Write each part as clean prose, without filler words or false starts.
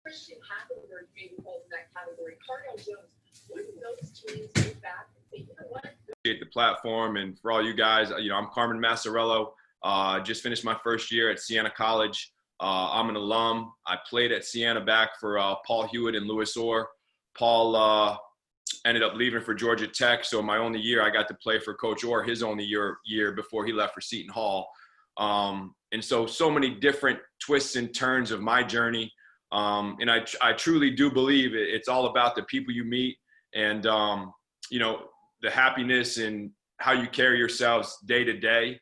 Christian Hackenberg maybe falls in that category. Cardinal Jones, wouldn't those teams look back and say, you know what? The platform, and for all you guys, I'm Carmen Maciariello. Just finished my first year at Siena College. I'm an alum. I played at Siena back for Paul Hewitt and Louis Orr. Paul ended up leaving for Georgia Tech, so my only year I got to play for Coach Orr, his only year before he left for Seton Hall. And so many different twists and turns of my journey. And I truly do believe it's all about the people you meet and, the happiness and how you carry yourselves day to day.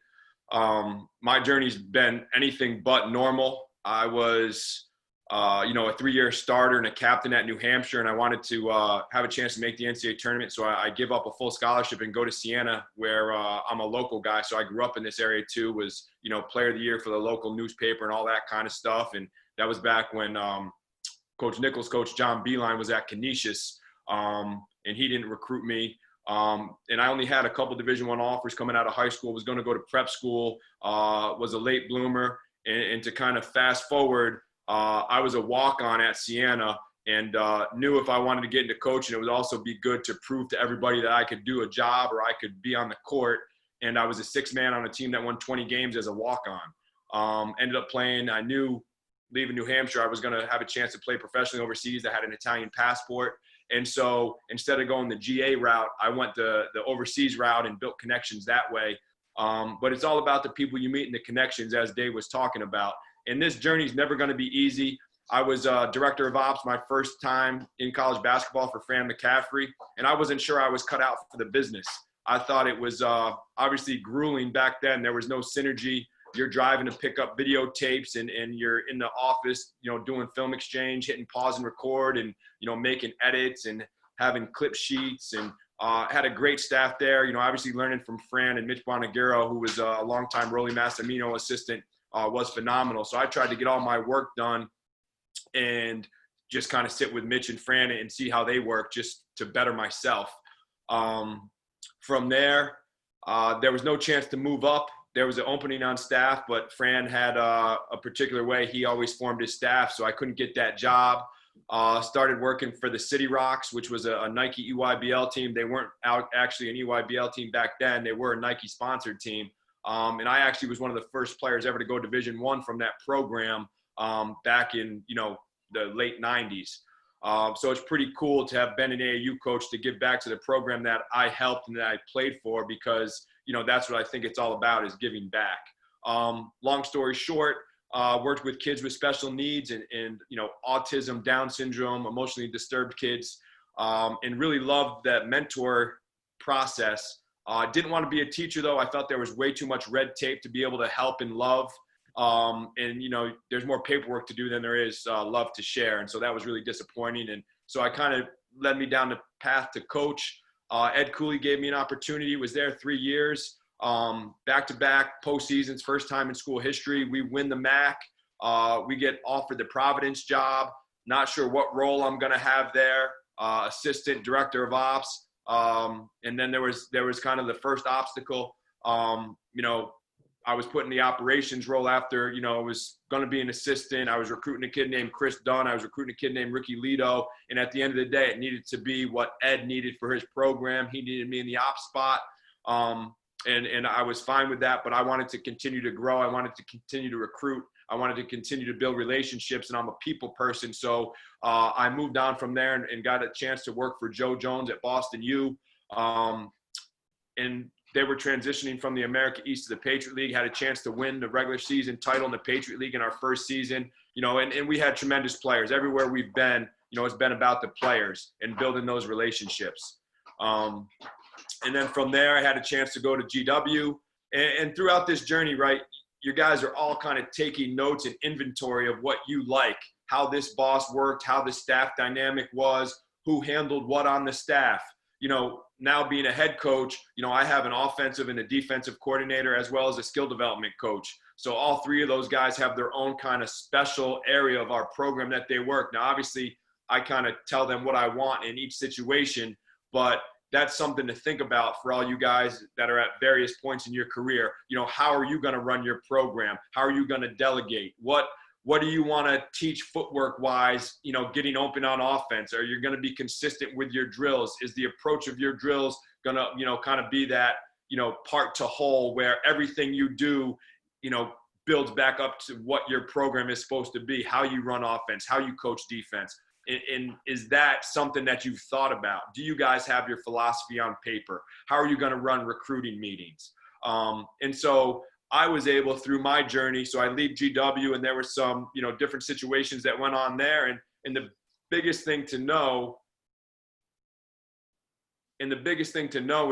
My journey's been anything but normal. I was, a 3-year starter and a captain at New Hampshire, and I wanted to have a chance to make the NCAA tournament. So I give up a full scholarship and go to Siena, where I'm a local guy. So I grew up in this area too, was, player of the year for the local newspaper and all that kind of stuff. And that was back when Coach Nichols, Coach John Beeline was at Canisius, and he didn't recruit me. And I only had a couple Division I offers coming out of high school, was going to go to prep school, was a late bloomer. And to kind of fast forward, I was a walk-on at Siena and knew if I wanted to get into coaching, it would also be good to prove to everybody that I could do a job or I could be on the court. And I was a sixth man on a team that won 20 games as a walk-on. Ended up playing. I knew leaving New Hampshire, I was going to have a chance to play professionally overseas. I had an Italian passport. And so instead of going the GA route, I went the overseas route and built connections that way. But it's all about the people you meet and the connections, as Dave was talking about. And this journey is never going to be easy. I was director of ops my first time in college basketball for Fran McCaffrey, and I wasn't sure I was cut out for the business. I thought it was obviously grueling back then. There was no synergy. You're driving to pick up videotapes and you're in the office, doing film exchange, hitting pause and record and, making edits and having clip sheets and had a great staff there. Obviously learning from Fran and Mitch Bonagero, who was a longtime Rolly Massimino assistant, was phenomenal. So I tried to get all my work done and just kind of sit with Mitch and Fran and see how they work just to better myself. From there was no chance to move up. There was an opening on staff, but Fran had a particular way he always formed his staff, so I couldn't get that job. Started working for the City Rocks, which was a Nike EYBL team. They weren't actually an EYBL team back then. They were a Nike-sponsored team. And I actually was one of the first players ever to go Division I from that program back in, the late 90s. So it's pretty cool to have been an AAU coach to give back to the program that I helped and that I played for, because that's what I think it's all about, is giving back. Long story short, worked with kids with special needs and autism, Down syndrome, emotionally disturbed kids, and really loved that mentor process. Didn't want to be a teacher, though. I felt there was way too much red tape to be able to help and love. And there's more paperwork to do than there is love to share. And so that was really disappointing. And so I kind of led me down the path to coach. Ed Cooley gave me an opportunity, was there 3 years, back-to-back postseasons, first time in school history. We win the MAC. We get offered the Providence job. Not sure what role I'm going to have there. Assistant director of ops. And then there was kind of the first obstacle. I was put in the operations role after, I was going to be an assistant. I was recruiting a kid named Chris Dunn. I was recruiting a kid named Ricky Lito. And at the end of the day, it needed to be what Ed needed for his program. He needed me in the ops spot. And I was fine with that, but I wanted to continue to grow. I wanted to continue to recruit. I wanted to continue to build relationships, and I'm a people person. So I moved on from there and got a chance to work for Joe Jones at Boston U. And they were transitioning from the America East to the Patriot League, had a chance to win the regular season title in the Patriot League in our first season, and we had tremendous players. Everywhere we've been, it's been about the players and building those relationships. And then from there, I had a chance to go to GW. And throughout this journey, right, you guys are all kind of taking notes and inventory of what you like, how this boss worked, how the staff dynamic was, who handled what on the staff. Now being a head coach, I have an offensive and a defensive coordinator as well as a skill development coach. So all three of those guys have their own kind of special area of our program that they work. Now, obviously, I kind of tell them what I want in each situation, but that's something to think about for all you guys that are at various points in your career. How are you going to run your program? How are you going to delegate? What what do you want to teach footwork wise, getting open on offense? Are you going to be consistent with your drills? Is the approach of your drills going to, kind of be that, part to whole where everything you do, builds back up to what your program is supposed to be, how you run offense, how you coach defense? And is that something that you've thought about? Do you guys have your philosophy on paper? How are you going to run recruiting meetings? And so I was able through my journey. So I leave GW, and there were some, different situations that went on there. And the biggest thing to know,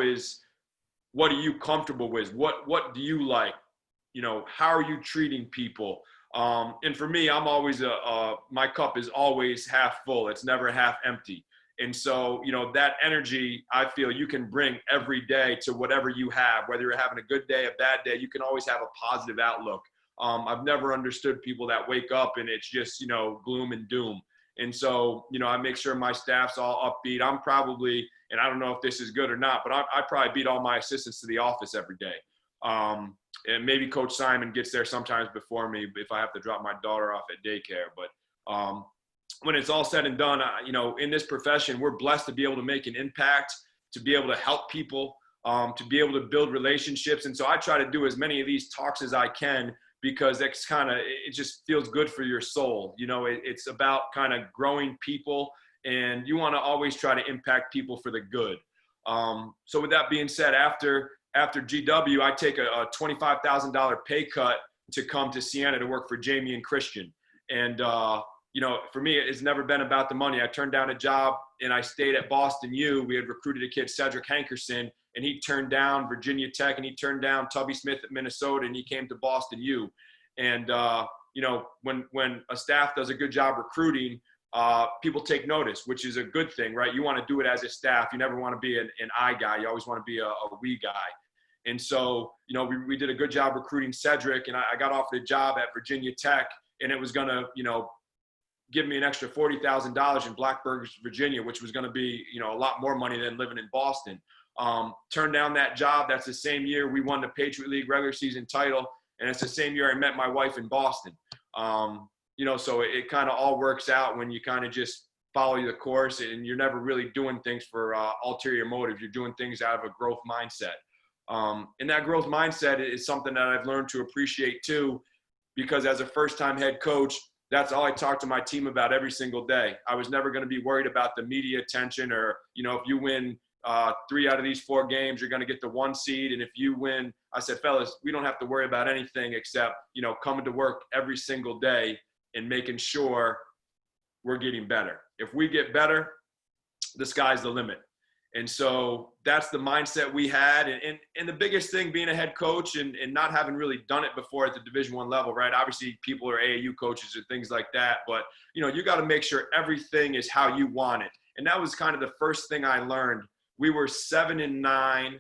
is, what are you comfortable with? What do you like? How are you treating people? And for me, I'm always my cup is always half full. It's never half empty. And so, that energy, I feel you can bring every day to whatever you have, whether you're having a good day, a bad day, you can always have a positive outlook. I've never understood people that wake up and it's just, gloom and doom. And so, I make sure my staff's all upbeat. I'm probably, and I don't know if this is good or not, but I probably beat all my assistants to the office every day. And maybe Coach Simon gets there sometimes before me if I have to drop my daughter off at daycare. But when it's all said and done, in this profession, we're blessed to be able to make an impact, to be able to help people, to be able to build relationships. And so I try to do as many of these talks as I can, because it's it just feels good for your soul. It's about kind of growing people, and you want to always try to impact people for the good. So with that being said, after GW, I take a $25,000 pay cut to come to Siena to work for Jamie and Christian. And, for me, it's never been about the money. I turned down a job and I stayed at Boston U. We had recruited a kid, Cedric Hankerson, and he turned down Virginia Tech, and he turned down Tubby Smith at Minnesota, and he came to Boston U. And, when a staff does a good job recruiting, people take notice, which is a good thing, right? You want to do it as a staff. You never want to be an I guy. You always want to be a we guy. And so, we did a good job recruiting Cedric, and I got offered a job at Virginia Tech, and it was going to, give me an extra $40,000 in Blacksburg, Virginia, which was going to be, a lot more money than living in Boston. Turned down that job. That's the same year we won the Patriot League regular season title. And it's the same year I met my wife in Boston. So it kind of all works out when you kind of just follow the course, and you're never really doing things for ulterior motives. You're doing things out of a growth mindset. And that growth mindset is something that I've learned to appreciate too, because as a first-time head coach, that's all I talk to my team about every single day. I was never going to be worried about the media attention, or, if you win 3 out of these 4 games, you're going to get the 1 seed. And if you win, I said, fellas, we don't have to worry about anything except, coming to work every single day and making sure we're getting better. If we get better, the sky's the limit. And so that's the mindset we had. And the biggest thing being a head coach and not having really done it before at the Division I level, right? Obviously people are AAU coaches or things like that, but you got to make sure everything is how you want it. And that was kind of the first thing I learned. We were 7-9,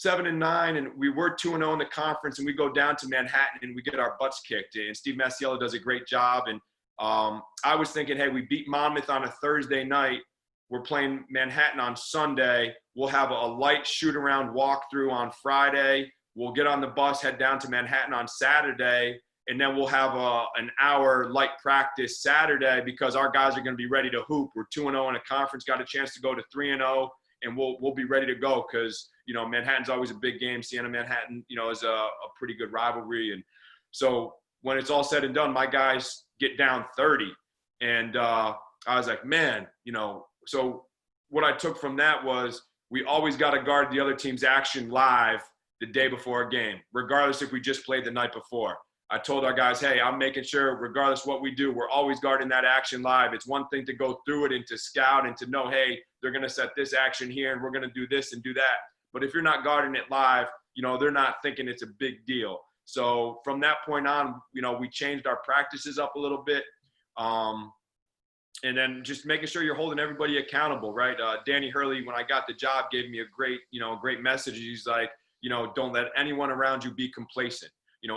and we were 2-0 in the conference, and we go down to Manhattan and we get our butts kicked. And Steve Maciariello does a great job. And I was thinking, hey, we beat Monmouth on a Thursday night. We're playing Manhattan on Sunday. We'll have a light shoot-around walkthrough on Friday. We'll get on the bus, head down to Manhattan on Saturday, and then we'll have an hour light practice Saturday because our guys are going to be ready to hoop. We're 2-0 in a conference, got a chance to go to 3-0, and we'll be ready to go because, Manhattan's always a big game. Siena-Manhattan, is a pretty good rivalry. And so when it's all said and done, my guys get down 30. And I was like, man, so what I took from that was we always got to guard the other team's action live the day before a game, regardless if we just played the night before. I told our guys, hey, I'm making sure regardless what we do, we're always guarding that action live. It's one thing to go through it and to scout and to know, hey, they're going to set this action here and we're going to do this and do that. But if you're not guarding it live, they're not thinking it's a big deal. So from that point on, we changed our practices up a little bit. And then just making sure you're holding everybody accountable, right? Danny Hurley, when I got the job, gave me a great message. He's like, don't let anyone around you be complacent.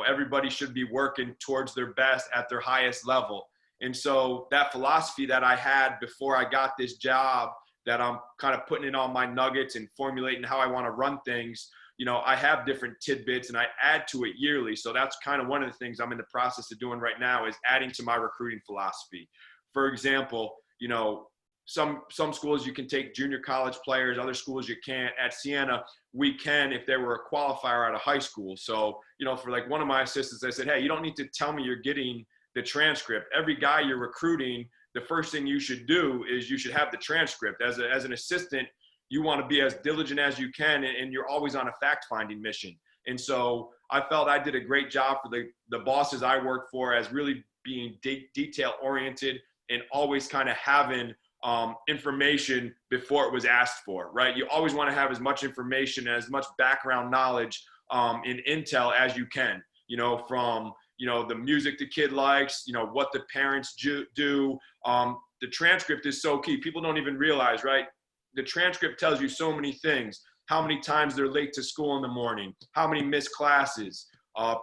Everybody should be working towards their best at their highest level. And so that philosophy that I had before I got this job, that I'm kind of putting in all my nuggets and formulating how I want to run things, I have different tidbits and I add to it yearly. So that's kind of one of the things I'm in the process of doing right now, is adding to my recruiting philosophy. For example, some schools you can take junior college players, other schools you can't. At Siena, we can if there were a qualifier out of high school. So, for like one of my assistants, I said, hey, you don't need to tell me you're getting the transcript. Every guy you're recruiting, the first thing you should do is you should have the transcript. As an assistant, you want to be as diligent as you can, and you're always on a fact-finding mission. And so I felt I did a great job for the bosses I worked for, as really being detail-oriented and always kind of having information before it was asked for, right? You always want to have as much information, as much background knowledge in intel as you can, from, the music the kid likes, what the parents do. The transcript is so key. People don't even realize, right? The transcript tells you so many things. How many times they're late to school in the morning, how many missed classes,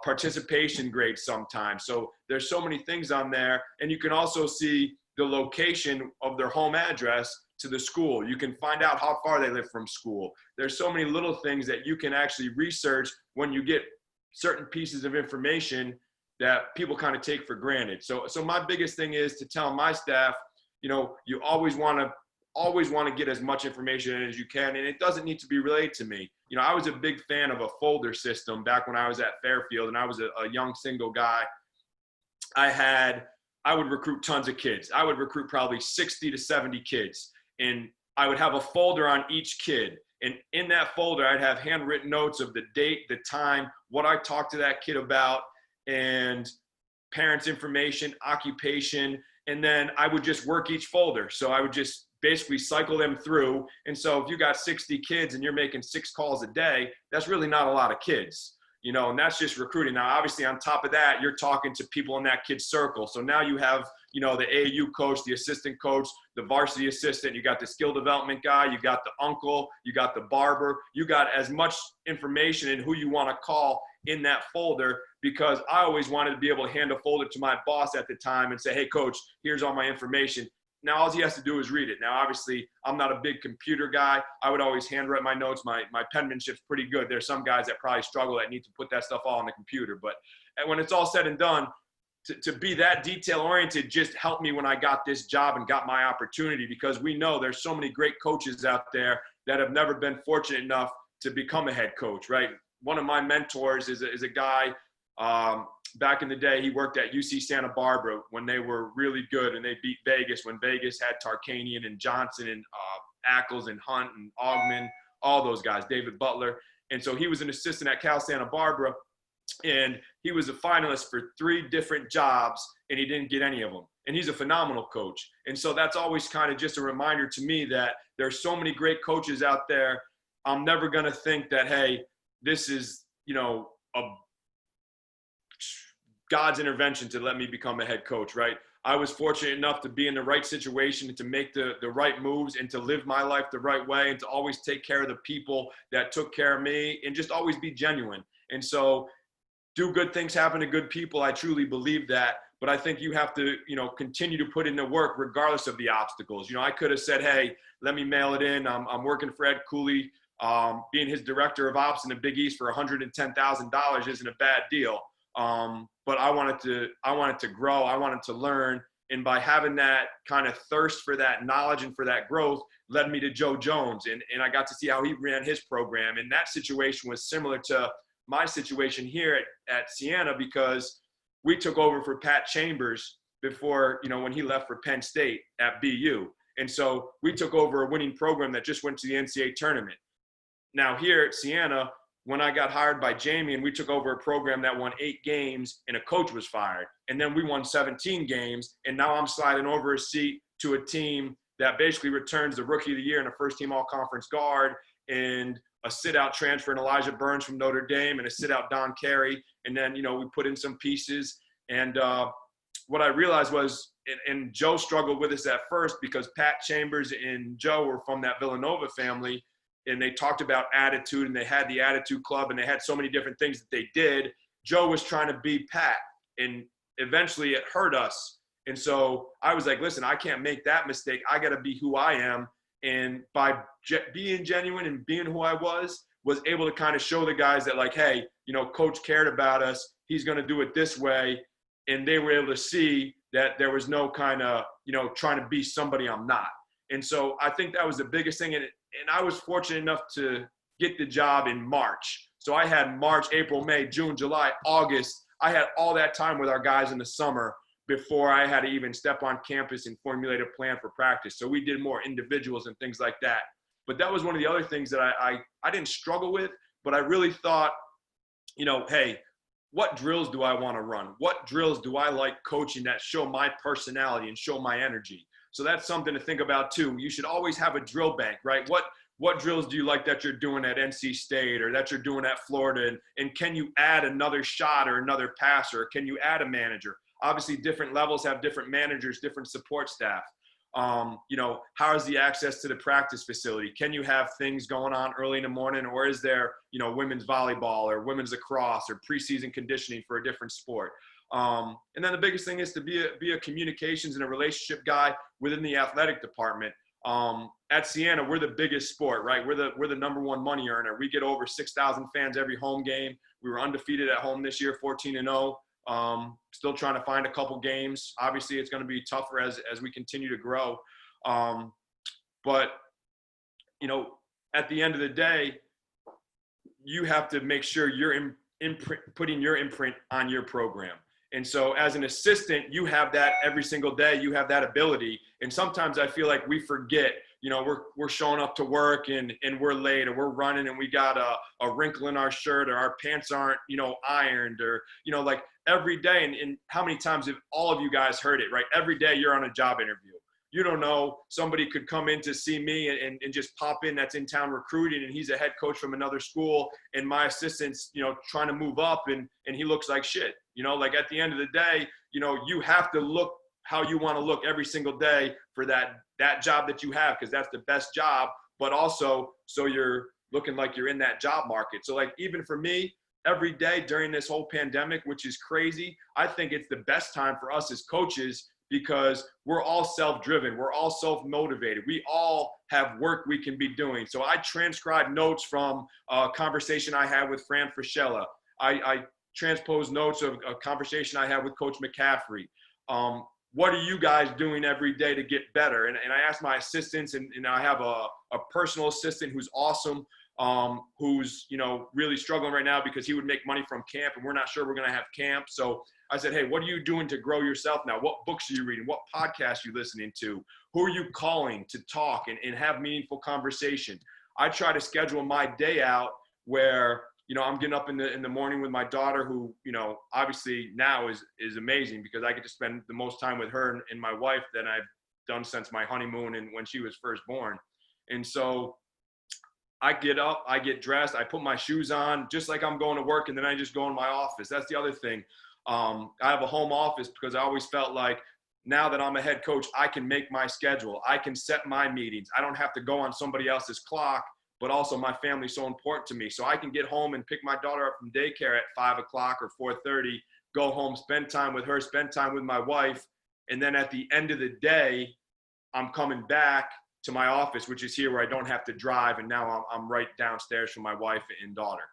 participation grades sometimes. So there's so many things on there. And you can also see the location of their home address to the school. You can find out how far they live from school. There's so many little things that you can actually research when you get certain pieces of information that people kind of take for granted. So my biggest thing is to tell my staff, you always want to get as much information as you can, and it doesn't need to be relayed to me. I was a big fan of a folder system back when I was at Fairfield, and I was a young single guy. I would recruit tons of kids. I would recruit probably 60 to 70 kids, and I would have a folder on each kid. And in that folder, I'd have handwritten notes of the date, the time, what I talked to that kid about, and parents' information, occupation, and then I would just work each folder. So I would just basically cycle them through. And so if you got 60 kids and you're making 6 calls a day, that's really not a lot of kids, and that's just recruiting. Now, obviously on top of that, you're talking to people in that kid's circle. So now you have, the AAU coach, the assistant coach, the varsity assistant, you got the skill development guy, you got the uncle, you got the barber, you got as much information in who you want to call in that folder, because I always wanted to be able to hand a folder to my boss at the time and say, hey coach, here's all my information. Now all he has to do is read it. Now, obviously, I'm not a big computer guy. I would always handwrite my notes. My penmanship's pretty good. There's some guys that probably struggle that need to put that stuff all on the computer. But when it's all said and done, to be that detail-oriented just helped me when I got this job and got my opportunity, because we know there's so many great coaches out there that have never been fortunate enough to become a head coach, right? One of my mentors is a guy, back in the day, he worked at UC Santa Barbara when they were really good and they beat Vegas, when Vegas had Tarkanian and Johnson and Ackles and Hunt and Augman, all those guys, David Butler. And so he was an assistant at Cal Santa Barbara, and he was a finalist for 3 different jobs, and he didn't get any of them. And he's a phenomenal coach. And so that's always kind of just a reminder to me that there's so many great coaches out there. I'm never going to think that, hey, this is, a God's intervention to let me become a head coach, right? I was fortunate enough to be in the right situation and to make the right moves and to live my life the right way and to always take care of the people that took care of me and just always be genuine. And so do good things happen to good people. I truly believe that. But I think you have to, continue to put in the work regardless of the obstacles. I could have said, hey, let me mail it in. I'm working for Ed Cooley. Being his director of ops in the Big East for $110,000 isn't a bad deal. But I wanted to grow. I wanted to learn. And by having that kind of thirst for that knowledge and for that growth led me to Joe Jones. And I got to see how he ran his program. And that situation was similar to my situation here at Siena, because we took over for Pat Chambers before, when he left for Penn State at BU. And so we took over a winning program that just went to the NCAA tournament. Now here at Siena, when I got hired by Jamie and we took over a program that won 8 games and a coach was fired, and then we won 17 games, and now I'm sliding over a seat to a team that basically returns the Rookie of the Year and a first-team all-conference guard and a sit-out transfer in Elijah Burns from Notre Dame and a sit-out Don Carey. And then, we put in some pieces. And what I realized was, and Joe struggled with this at first because Pat Chambers and Joe were from that Villanova family, and they talked about attitude, and they had the attitude club, and they had so many different things that they did. Joe was trying to be Pat, and eventually it hurt us. And so I was like, listen, I can't make that mistake. I got to be who I am. And by being genuine and being who I was, was able to kind of show the guys that like, hey, you know, coach cared about us. He's going to do it this way. And they were able to see that there was no kind of, you know, trying to be somebody I'm not. And so I think that was the biggest thing. And I was fortunate enough to get the job in March. So I had March, April, May, June, July, August. I had all that time with our guys in the summer before I had to even step on campus and formulate a plan for practice. So we did more individuals and things like that. But that was one of the other things that I didn't struggle with, but I really thought, you know, hey, what drills do I want to run? What drills do I like coaching that show my personality and show my energy? So that's something to think about too. You should always have a drill bank, right? What drills do you like that you're doing at NC State or that you're doing at Florida? And can you add another shot or another pass, or can you add a manager? Obviously, different levels have different managers, different support staff. You know, how is the access to the practice facility? Can you have things going on early in the morning, or is there, you know, women's volleyball or women's lacrosse or preseason conditioning for a different sport? And then the biggest thing is to be a communications and a relationship guy within the athletic department. At Siena, we're the biggest sport, right? We're the number one money earner. We get over 6,000 fans every home game. We were undefeated at home this year, 14-0. Still trying to find a couple games. Obviously, it's going to be tougher as we continue to grow. But, you know, at the end of the day, you have to make sure you're putting your imprint on your program. And so as an assistant, you have that every single day. You have that ability. And sometimes I feel like we forget, you know, we're showing up to work and we're late, or we're running and we got a wrinkle in our shirt, or our pants aren't, you know, ironed, or, you know, like every day. And how many times have all of you guys heard it, right? Every day you're on a job interview. You don't know, somebody could come in to see me and just pop in that's in town recruiting, and he's a head coach from another school, and my assistant's, you know, trying to move up and he looks like shit. You know, like at the end of the day, you know, you have to look how you want to look every single day for that job that you have, because that's the best job, but also so you're looking like you're in that job market. So like even for me, every day during this whole pandemic, which is crazy, I think it's the best time for us as coaches, because we're all self-driven. We're all self-motivated. We all have work we can be doing. So I transcribe notes from a conversation I had with Fran Fraschilla. I transpose notes of a conversation I had with Coach McCaffrey. What are you guys doing every day to get better? And I ask my assistants, and I have a personal assistant who's awesome, who's, you know, really struggling right now because he would make money from camp, and we're not sure we're going to have camp. So I said, hey, what are you doing to grow yourself now? What books are you reading? What podcasts are you listening to? Who are you calling to talk and have meaningful conversation? I try to schedule my day out where, you know, I'm getting up in the morning with my daughter, who, you know, obviously now is amazing because I get to spend the most time with her and my wife than I've done since my honeymoon and when she was first born. And so I get up, I get dressed, I put my shoes on just like I'm going to work, and then I just go in my office. That's the other thing. I have a home office because I always felt like now that I'm a head coach, I can make my schedule. I can set my meetings. I don't have to go on somebody else's clock, but also my family's so important to me. So I can get home and pick my daughter up from daycare at 5 o'clock or 4:30, go home, spend time with her, spend time with my wife. And then at the end of the day, I'm coming back to my office, which is here where I don't have to drive. And now I'm right downstairs from my wife and daughter.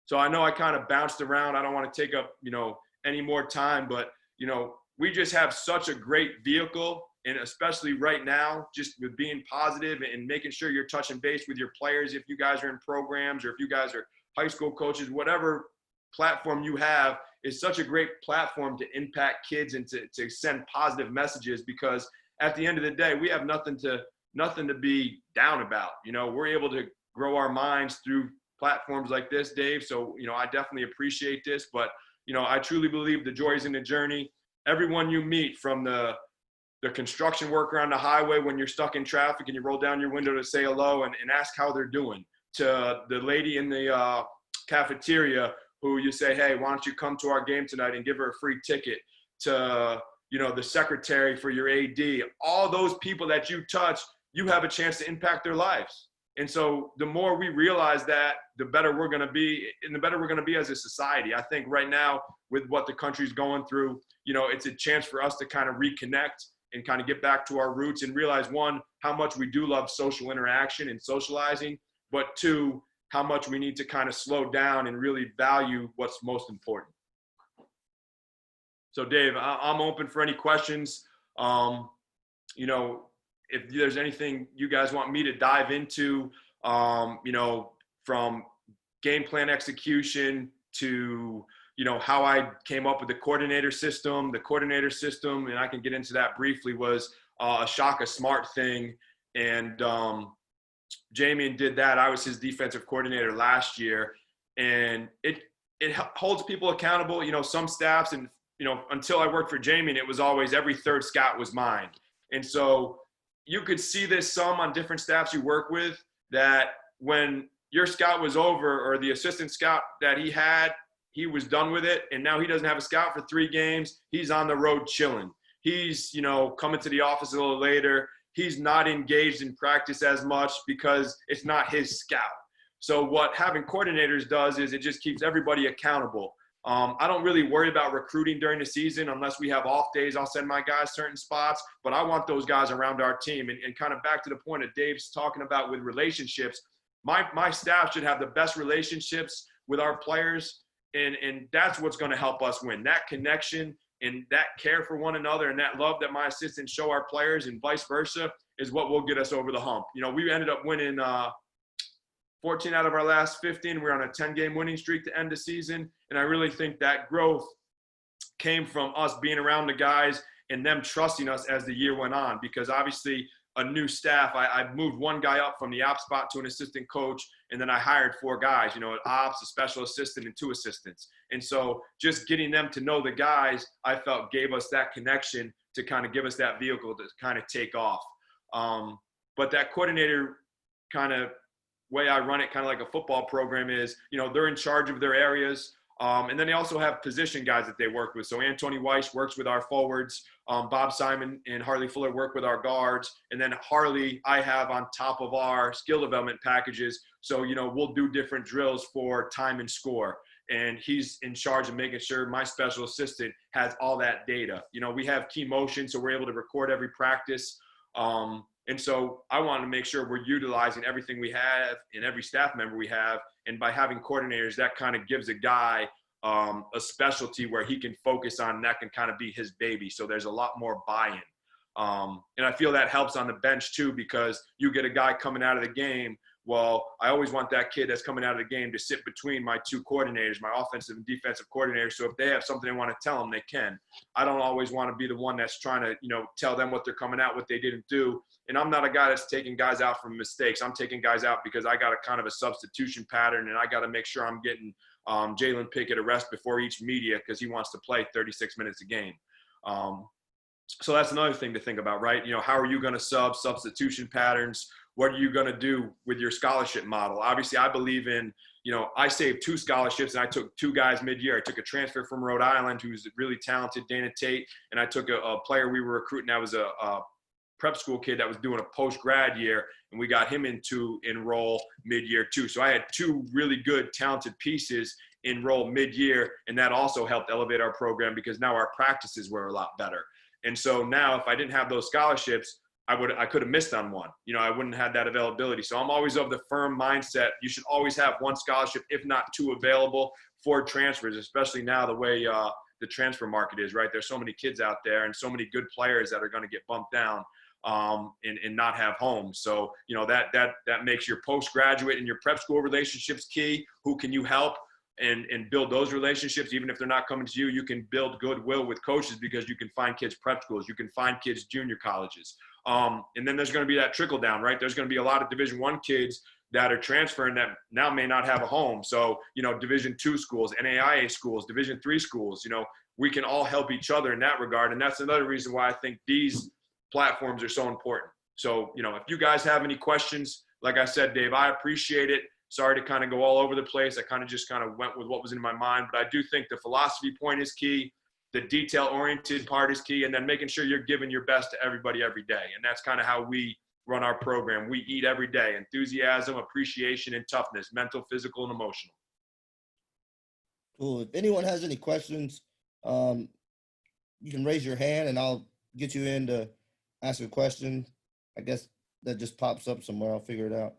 So I know I kind of bounced around. I don't want to take up, you know, any more time, but, you know, we just have such a great vehicle, and especially right now, just with being positive and making sure you're touching base with your players. If you guys are in programs or if you guys are high school coaches, whatever platform you have is such a great platform to impact kids and to send positive messages, because at the end of the day, we have nothing to be down about. You know, we're able to grow our minds through platforms like this, Dave. So, you know, I definitely appreciate this, but, you know, I truly believe the joy is in the journey. Everyone you meet, from the construction worker on the highway when you're stuck in traffic and you roll down your window to say hello and ask how they're doing, to the lady in the cafeteria who you say, hey, why don't you come to our game tonight, and give her a free ticket, to, you know, the secretary for your AD, all those people that you touch, you have a chance to impact their lives. And so the more we realize that, the better we're going to be, and the better we're going to be as a society. I think right now, with what the country's going through, you know, it's a chance for us to kind of reconnect and kind of get back to our roots and realize, one, how much we do love social interaction and socializing, but two, how much we need to kind of slow down and really value what's most important. So Dave, I'm open for any questions. You know, if there's anything you guys want me to dive into, you know, from game plan execution to, you know, how I came up with the coordinator system. The coordinator system, and I can get into that briefly, was a Shaka Smart thing. And Jamie did that. I was his defensive coordinator last year. And it holds people accountable. You know, some staffs, and, you know, until I worked for Jamie, it was always every third scout was mine. And so you could see this some on different staffs you work with, that when your scout was over, or the assistant scout that he had, he was done with it. And now he doesn't have a scout for 3 games. He's on the road chilling. He's, you know, coming to the office a little later. He's not engaged in practice as much because it's not his scout. So what having coordinators does is it just keeps everybody accountable. I don't really worry about recruiting during the season unless we have off days. I'll send my guys certain spots, but I want those guys around our team. And kind of back to the point that Dave's talking about with relationships, my staff should have the best relationships with our players, and that's what's going to help us win. That connection and that care for one another and that love that my assistants show our players and vice versa is what will get us over the hump. You know, we ended up winning 14 out of our last 15. We're on a 10-game winning streak to end the season. And I really think that growth came from us being around the guys and them trusting us as the year went on, because obviously a new staff, I moved one guy up from the ops spot to an assistant coach, and then I hired 4 guys, you know, an ops, a special assistant, and 2 assistants. And so just getting them to know the guys, I felt gave us that connection to kind of give us that vehicle to kind of take off. But that coordinator kind of way I run it, kind of like a football program, is, you know, they're in charge of their areas. And then they also have position guys that they work with. So Anthony Weiss works with our forwards. Bob Simon and Harley Fuller work with our guards. And then Harley, I have on top of our skill development packages. So, you know, we'll do different drills for time and score. And he's in charge of making sure my special assistant has all that data. You know, we have key motion, so we're able to record every practice. And so I want to make sure we're utilizing everything we have and every staff member we have. And by having coordinators, that kind of gives a guy a specialty where he can focus on, and that can kind of be his baby. So there's a lot more buy-in. And I feel that helps on the bench too, because you get a guy coming out of the game. Well, I always want that kid that's coming out of the game to sit between my 2 coordinators, my offensive and defensive coordinators. So if they have something they want to tell them, they can. I don't always want to be the one that's trying to, you know, tell them what they're coming out, what they didn't do. And I'm not a guy that's taking guys out from mistakes. I'm taking guys out because I got a kind of a substitution pattern, and I got to make sure I'm getting Jalen Pickett a rest before each media because he wants to play 36 minutes a game. So that's another thing to think about, right? You know, how are you going to substitution patterns? What are you going to do with your scholarship model? Obviously, I believe in, you know, I saved 2 scholarships, and I took 2 guys mid-year. I took a transfer from Rhode Island who's really talented, Dana Tate, and I took a player we were recruiting that was a prep school kid that was doing a post-grad year, and we got him into enroll mid-year too. So I had 2 really good, talented pieces enroll mid-year, and that also helped elevate our program because now our practices were a lot better. And so now if I didn't have those scholarships, I could have missed on one. You know, I wouldn't have had that availability. So I'm always of the firm mindset. You should always have 1 scholarship, if not 2 available for transfers, especially now the way the transfer market is, right? There's so many kids out there and so many good players that are going to get bumped down and not have homes. So, you know, that makes your postgraduate and your prep school relationships key. Who can you help? And build those relationships. Even if they're not coming to you, you can build goodwill with coaches because you can find kids prep schools. You can find kids junior colleges. And then there's going to be that trickle down, right? There's going to be a lot of Division I kids that are transferring that now may not have a home. So, you know, Division II schools, NAIA schools, Division III schools, you know, we can all help each other in that regard. And that's another reason why I think these platforms are so important. So, you know, if you guys have any questions, like I said, Dave, I appreciate it. Sorry to kind of go all over the place. I kind of went with what was in my mind, but I do think the philosophy point is key. The detail-oriented part is key, and then making sure you're giving your best to everybody every day. And that's kind of how we run our program. We eat every day: enthusiasm, appreciation, and toughness, mental, physical, and emotional. Cool. If anyone has any questions, you can raise your hand, and I'll get you in to ask a question. I guess that just pops up somewhere. I'll figure it out.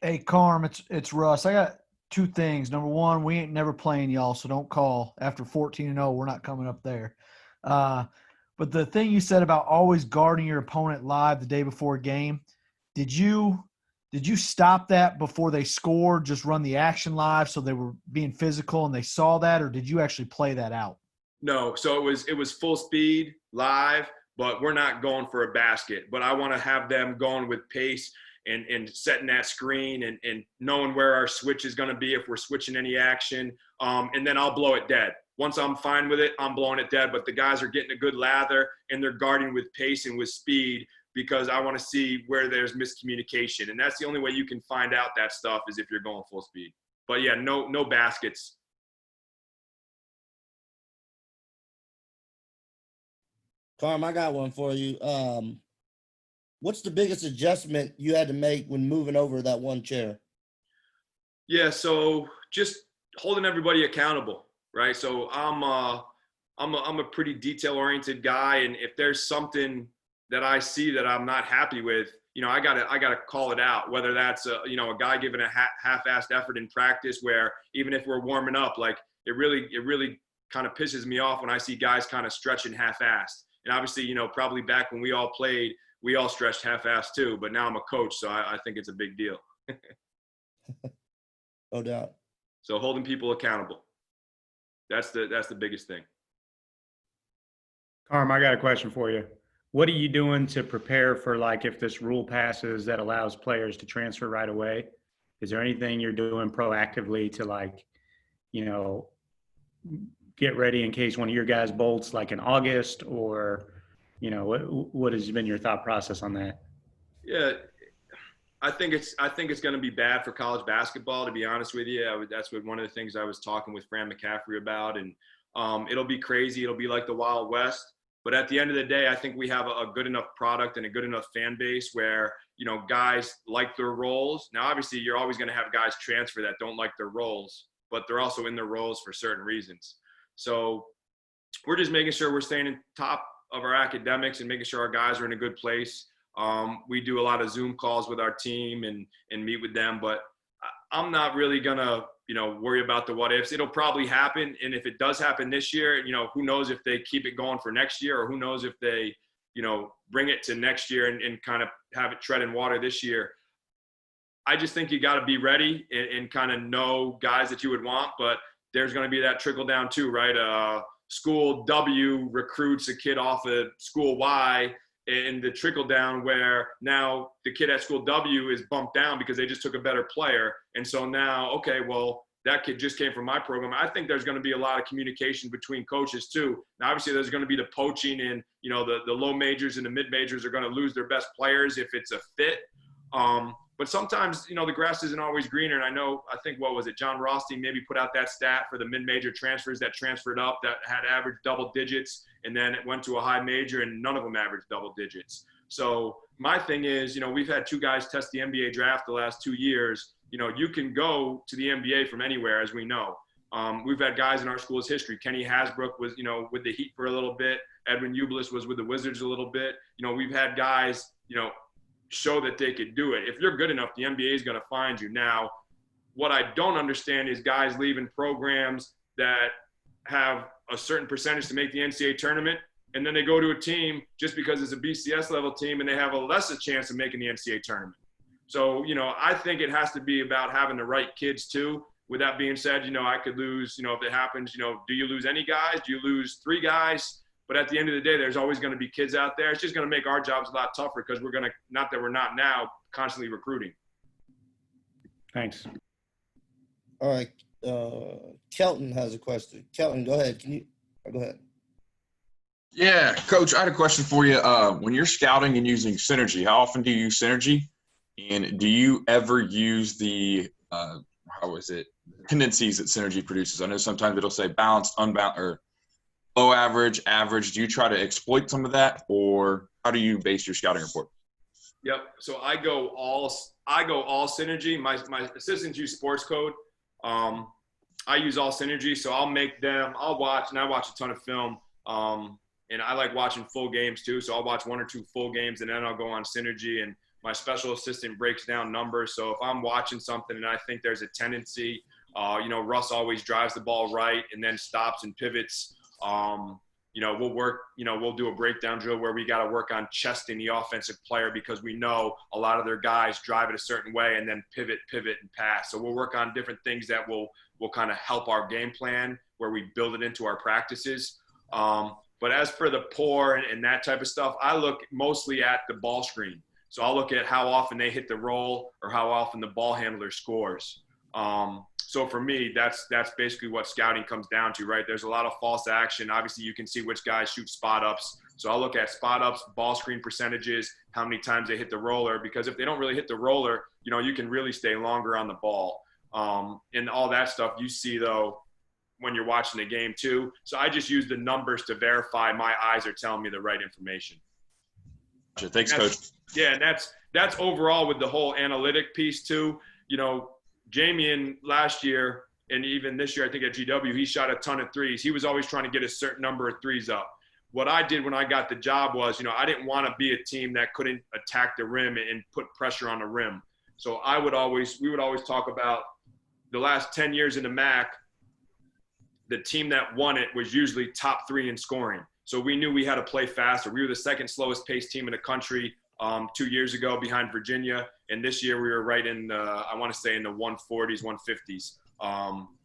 Hey, Carm, it's Russ. I got two things. Number one, we ain't never playing y'all, so don't call after 14-0. We're not coming up there. But the thing you said about always guarding your opponent live the day before a game, did you stop that before they scored? Just run the action live so they were being physical and they saw that, or did you actually play that out? No, so it was full speed live, but we're not going for a basket. But I want to have them going with pace and setting that screen and knowing where our switch is going to be if we're switching any action. And then I'll blow it dead. Once I'm fine with it, I'm blowing it dead. But the guys are getting a good lather and they're guarding with pace and with speed because I want to see where there's miscommunication. And that's the only way you can find out that stuff is if you're going full speed. But yeah, no baskets. Carm, I got one for you. What's the biggest adjustment you had to make when moving over that one chair? Yeah, so just holding everybody accountable, right? So I'm a pretty detail-oriented guy, and if there's something that I see that I'm not happy with, I gotta call it out. Whether that's a guy giving a half-assed effort in practice, where even if we're warming up, like it really kind of pisses me off when I see guys kind of stretching half-assed. And obviously, probably back when we all played, we all stretched half-assed too. But now I'm a coach, so I think it's a big deal. No doubt. So holding people accountable. That's the biggest thing. Carm, I got a question for you. What are you doing to prepare for, like, if this rule passes that allows players to transfer right away? Is there anything you're doing proactively to, like, get ready in case one of your guys bolts like in August, or, what has been your thought process on that? Yeah, I think it's going to be bad for college basketball, to be honest with you. That's one of the things I was talking with Fran McCaffrey about, and it'll be crazy. It'll be like the Wild West. But at the end of the day, I think we have a good enough product and a good enough fan base where, guys like their roles. Now, obviously, you're always going to have guys transfer that don't like their roles, but they're also in their roles for certain reasons. So we're just making sure we're staying in top of our academics and making sure our guys are in a good place. We do a lot of Zoom calls with our team and meet with them, but I'm not really gonna, worry about the what ifs. It'll probably happen. And if it does happen this year, who knows if they keep it going for next year, or who knows if they, bring it to next year and kind of have it tread in water this year. I just think you got to be ready and kind of know guys that you would want, but there's going to be that trickle down too, right? School W recruits a kid off of school Y, and the trickle down where now the kid at school W is bumped down because they just took a better player. And so now, okay, well, that kid just came from my program. I think there's going to be a lot of communication between coaches too. Now, obviously there's going to be the poaching, and, the low majors and the mid majors are going to lose their best players if it's a fit. But sometimes, the grass isn't always greener. And I think, what was it? John Rothstein maybe put out that stat for the mid-major transfers that transferred up that had averaged double digits, and then it went to a high major and none of them averaged double digits. So my thing is, we've had two guys test the NBA draft the last 2 years. You can go to the NBA from anywhere, as we know. We've had guys in our school's history. Kenny Hasbrook was, with the Heat for a little bit. Edwin Ublis was with the Wizards a little bit. We've had guys, show that they could do it. If you're good enough, the NBA is going to find you. Now, what I don't understand is guys leaving programs that have a certain percentage to make the NCAA tournament, and then they go to a team just because it's a BCS level team and they have a lesser chance of making the NCAA tournament. So, I think it has to be about having the right kids too. With that being said, I could lose, if it happens, do you lose any guys? Do you lose 3 guys? But at the end of the day, there's always going to be kids out there. It's just going to make our jobs a lot tougher because we're going to, not that we're not now, constantly recruiting. Thanks. All right. Kelton has a question. Kelton, go ahead. Go ahead. Yeah, Coach, I had a question for you. When you're scouting and using Synergy, how often do you use Synergy? And do you ever use the tendencies that Synergy produces? I know sometimes it'll say balanced, unbalanced, or low average, average. Do you try to exploit some of that, or how do you base your scouting report? Yep. So I go all Synergy. My assistants use Sports Code. I use all Synergy. So I'll watch, and I watch a ton of film. And I like watching full games too. So I'll watch 1 or 2 full games, and then I'll go on Synergy. And My special assistant breaks down numbers. So if I'm watching something and I think there's a tendency, Russ always drives the ball right and then stops and pivots. We'll do a breakdown drill where we got to work on chesting the offensive player because we know a lot of their guys drive it a certain way and then pivot, and pass. So we'll work on different things that will kind of help our game plan where we build it into our practices. But as for the pour and that type of stuff, I look mostly at the ball screen. So I'll look at how often they hit the roll or how often the ball handler scores. So for me, that's basically what scouting comes down to, right? There's a lot of false action. Obviously, you can see which guys shoot spot ups. So I'll look at spot ups, ball screen percentages, how many times they hit the roller. Because if they don't really hit the roller, you can really stay longer on the ball. And all that stuff you see, though, when you're watching the game, too. So I just use the numbers to verify my eyes are telling me the right information. Thanks, Coach. Yeah, and that's overall with the whole analytic piece, too. Jamie last year and even this year, I think at GW, he shot a ton of threes. He was always trying to get a certain number of threes up. What I did when I got the job was, I didn't want to be a team that couldn't attack the rim and put pressure on the rim. So we would always talk about the last 10 years in the MAC, the team that won it was usually top 3 in scoring. So we knew we had to play faster. We were the second slowest paced team in the country 2 years ago behind Virginia. And this year we were right in I want to say in the 140s, 150s,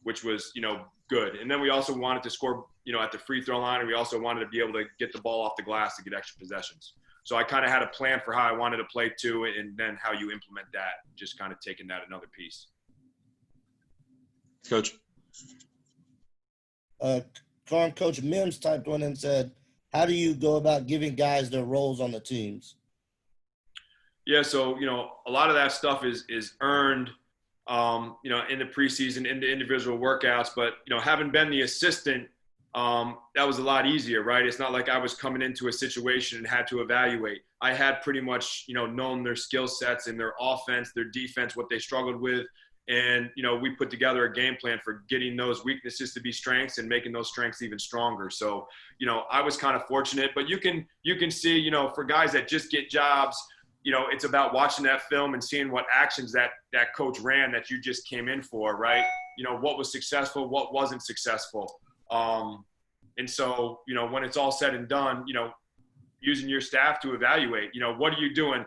which was, good. And then we also wanted to score, at the free throw line. And we also wanted to be able to get the ball off the glass to get extra possessions. So I kind of had a plan for how I wanted to play too, and then how you implement that, just kind of taking that another piece. Coach. Coach Mims typed one and said, how do you go about giving guys their roles on the teams? Yeah, so, a lot of that stuff is earned, in the preseason, in the individual workouts. But, having been the assistant, that was a lot easier, right? It's not like I was coming into a situation and had to evaluate. I had pretty much, known their skill sets and their offense, their defense, what they struggled with. And, we put together a game plan for getting those weaknesses to be strengths and making those strengths even stronger. So, I was kind of fortunate. But you can see, for guys that just get jobs, it's about watching that film and seeing what actions that coach ran that you just came in for, right? What was successful, what wasn't successful. And so, when it's all said and done, using your staff to evaluate, what are you doing?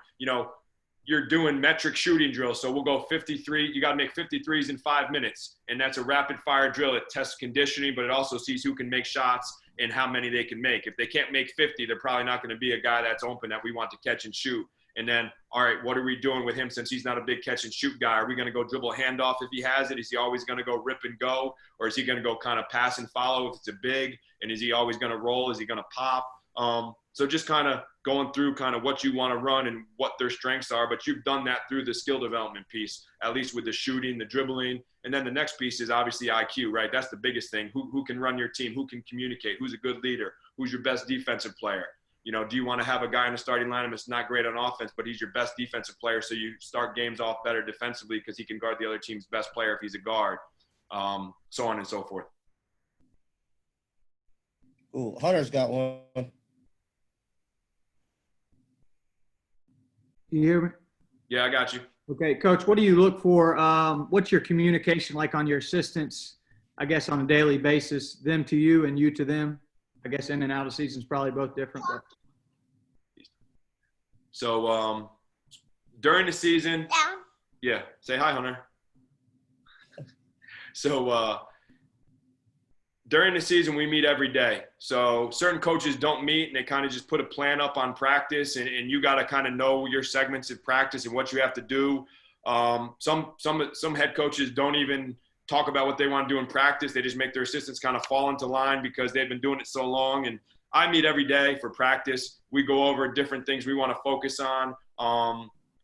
You're doing metric shooting drills. So we'll go 53. You got to make 53s in 5 minutes. And that's a rapid fire drill. It tests conditioning, but it also sees who can make shots and how many they can make. If they can't make 50, they're probably not going to be a guy that's open that we want to catch and shoot. And then, all right, what are we doing with him since he's not a big catch and shoot guy? Are we going to go dribble handoff if he has it? Is he always going to go rip and go? Or is he going to go kind of pass and follow if it's a big? And is he always going to roll? Is he going to pop? So just kind of going through kind of what you want to run and what their strengths are. But you've done that through the skill development piece, at least with the shooting, the dribbling. And then the next piece is obviously IQ, right? That's the biggest thing. Who can run your team? Who can communicate? Who's a good leader? Who's your best defensive player? Do you want to have a guy in the starting lineup that's not great on offense, but he's your best defensive player, so you start games off better defensively because he can guard the other team's best player if he's a guard, so on and so forth. Ooh, Hunter's got one. You hear me? Yeah, I got you. Okay, Coach, what do you look for? What's your communication like on your assistants, I guess, on a daily basis, them to you and you to them? I guess in and out of season is probably both different. But. So during the season, yeah, say hi, Hunter. So during the season, we meet every day. So certain coaches don't meet, and they kind of just put a plan up on practice, and you got to kind of know your segments of practice and what you have to do. Some head coaches don't even talk about what they want to do in practice. They just make their assistants kind of fall into line because they've been doing it so long. And I meet every day for practice. We go over different things we want to focus on.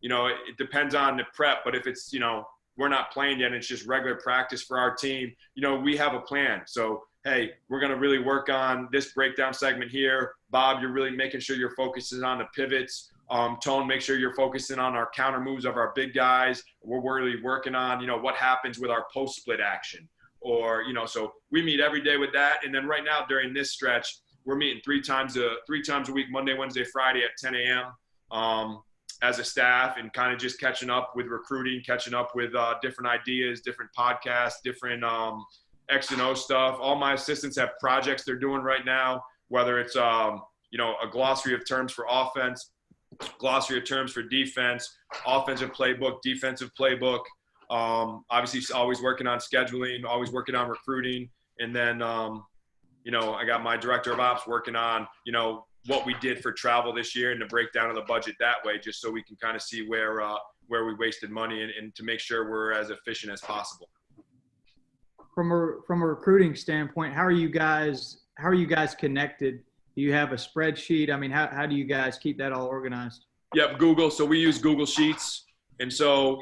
It depends on the prep, but if it's, we're not playing yet and it's just regular practice for our team, we have a plan. So, hey, we're going to really work on this breakdown segment here. Bob, you're really making sure your focus is on the pivots. Tone, make sure you're focusing on our counter moves of our big guys. We're really working on, what happens with our post split action or, so we meet every day with that. And then right now during this stretch, we're meeting three times a week, Monday, Wednesday, Friday at 10 a.m. as a staff and kind of just catching up with recruiting, catching up with different ideas, different podcasts, different X and O stuff. All my assistants have projects they're doing right now, whether it's, a glossary of terms for offense, glossary of terms for defense, offensive playbook, defensive playbook. Obviously always working on scheduling, always working on recruiting. And then, I got my director of ops working on, what we did for travel this year and the breakdown of the budget that way, just so we can kind of see where we wasted money and to make sure we're as efficient as possible. From a recruiting standpoint, how are you guys connected? Do you have a spreadsheet? I mean, how do you guys keep that all organized? Yep, Google. So we use Google Sheets. And so,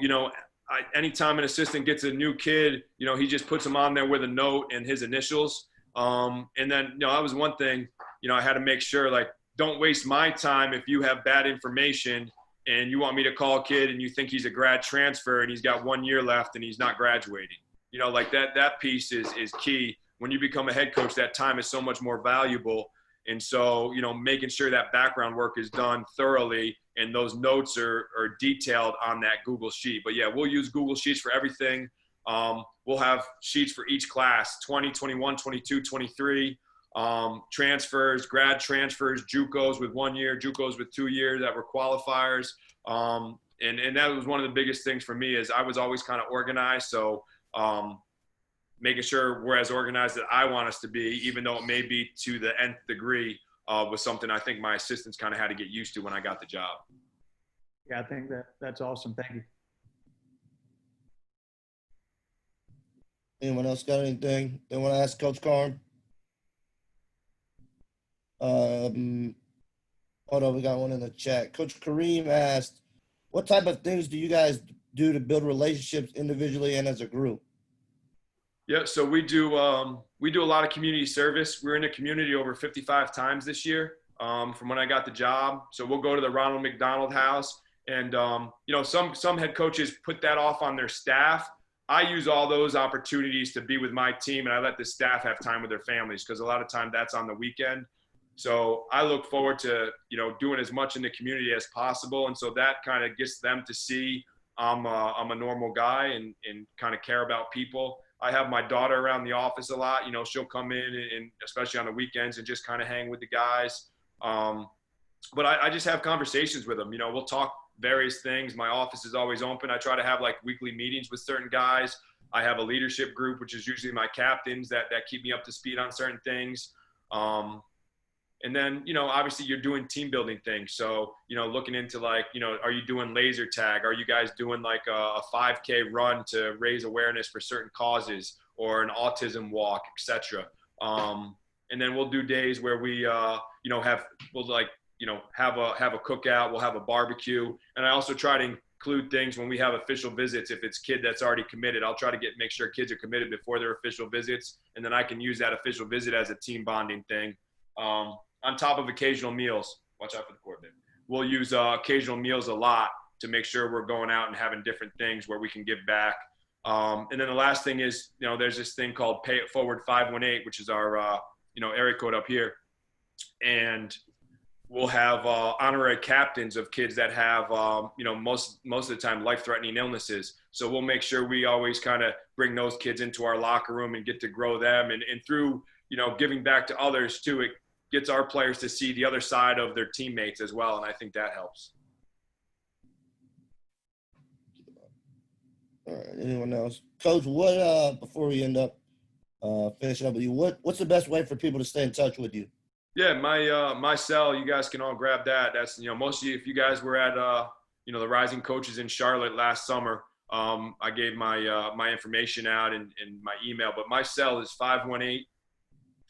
anytime an assistant gets a new kid, he just puts them on there with a note and his initials. And then, that was one thing, I had to make sure, like, don't waste my time if you have bad information and you want me to call a kid and you think he's a grad transfer and he's got 1 year left and he's not graduating. Like that piece is key. When you become a head coach, that time is so much more valuable. And so, making sure that background work is done thoroughly and those notes are detailed on that Google Sheet. But yeah, we'll use Google Sheets for everything. We'll have sheets for each class, 20, 21, 22, 23, transfers, grad transfers, JUCOs with 1 year, JUCOs with 2 years that were qualifiers. And that was one of the biggest things for me is I was always kind of organized. So making sure we're as organized as I want us to be, even though it may be to the nth degree, was something I think my assistants kind of had to get used to when I got the job. Yeah, I think that's awesome. Thank you. Anyone else got anything they want to ask Coach Carm? Hold on, we got one in the chat. Coach Kareem asked, what type of things do you guys do to build relationships individually and as a group? Yeah, so we do a lot of community service. We're in the community over 55 times this year from when I got the job. So we'll go to the Ronald McDonald House, and some head coaches put that off on their staff. I use all those opportunities to be with my team, and I let the staff have time with their families because a lot of time that's on the weekend. So I look forward to doing as much in the community as possible, and so that kind of gets them to see I'm a normal guy and kind of care about people. I have my daughter around the office a lot. She'll come in and especially on the weekends and just kind of hang with the guys. But I just have conversations with them. We'll talk various things. My office is always open. I try to have like weekly meetings with certain guys. I have a leadership group, which is usually my captains that keep me up to speed on certain things. And then, obviously you're doing team building things. So, looking into like, are you doing laser tag? Are you guys doing like a 5K run to raise awareness for certain causes or an autism walk, etc. And then we'll do days where we, have a cookout, we'll have a barbecue. And I also try to include things when we have official visits. If it's kid that's already committed, I'll try to make sure kids are committed before their official visits. And then I can use that official visit as a team bonding thing. On top of occasional meals, watch out for the cord, babe. We'll use occasional meals a lot to make sure we're going out and having different things where we can give back. And then the last thing is, there's this thing called Pay It Forward 518, which is our, area code up here. And we'll have honorary captains of kids that have, most of the time life-threatening illnesses. So we'll make sure we always kind of bring those kids into our locker room and get to grow them. And through, giving back to others too, it gets our players to see the other side of their teammates as well. And I think that helps. All right. Anyone else? Coach, what, before we end up finishing up with you, what's the best way for people to stay in touch with you? Yeah, my cell, you guys can all grab that. That's, most of you, if you guys were at, the Rising Coaches in Charlotte last summer, I gave my information out and my email, but my cell is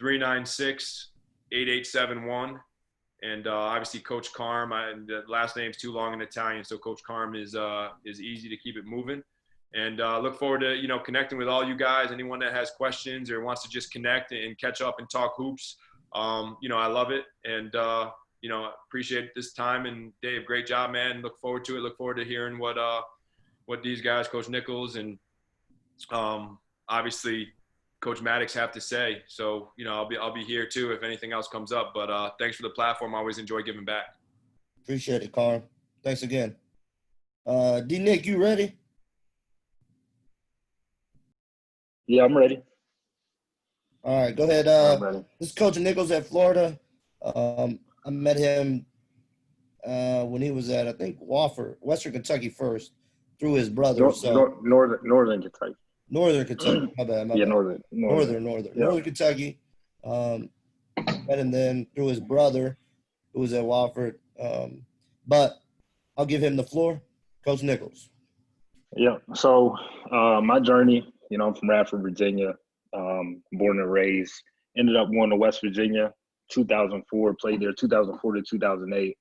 518-396-8871. And obviously Coach Carm, the last name's too long in Italian, so Coach Carm is easy to keep it moving. And look forward to, connecting with all you guys, anyone that has questions or wants to just connect and catch up and talk hoops. I love it. And, appreciate this time. And Dave, great job, man. Look forward to it. Look forward to hearing what these guys, Coach Nichols and obviously Coach Mattox have to say. So, I'll be here too if anything else comes up. But thanks for the platform. I always enjoy giving back. Appreciate it, Carm. Thanks again. D. Nick, you ready? Yeah, I'm ready. All right, go ahead. I'm ready. This is Coach Nichols at Florida. I met him when he was at, I think, Wofford, Western Kentucky first, through his brother. Northern Kentucky. Northern Kentucky. My bad. Yeah, Bad. Northern. Northern Yeah. Kentucky. Met him then through his brother, who was at Wofford. But I'll give him the floor. Coach Nichols. Yeah. So my journey, I'm from Radford, Virginia, born and raised. Ended up going to West Virginia, 2004. Played there 2004 to 2008.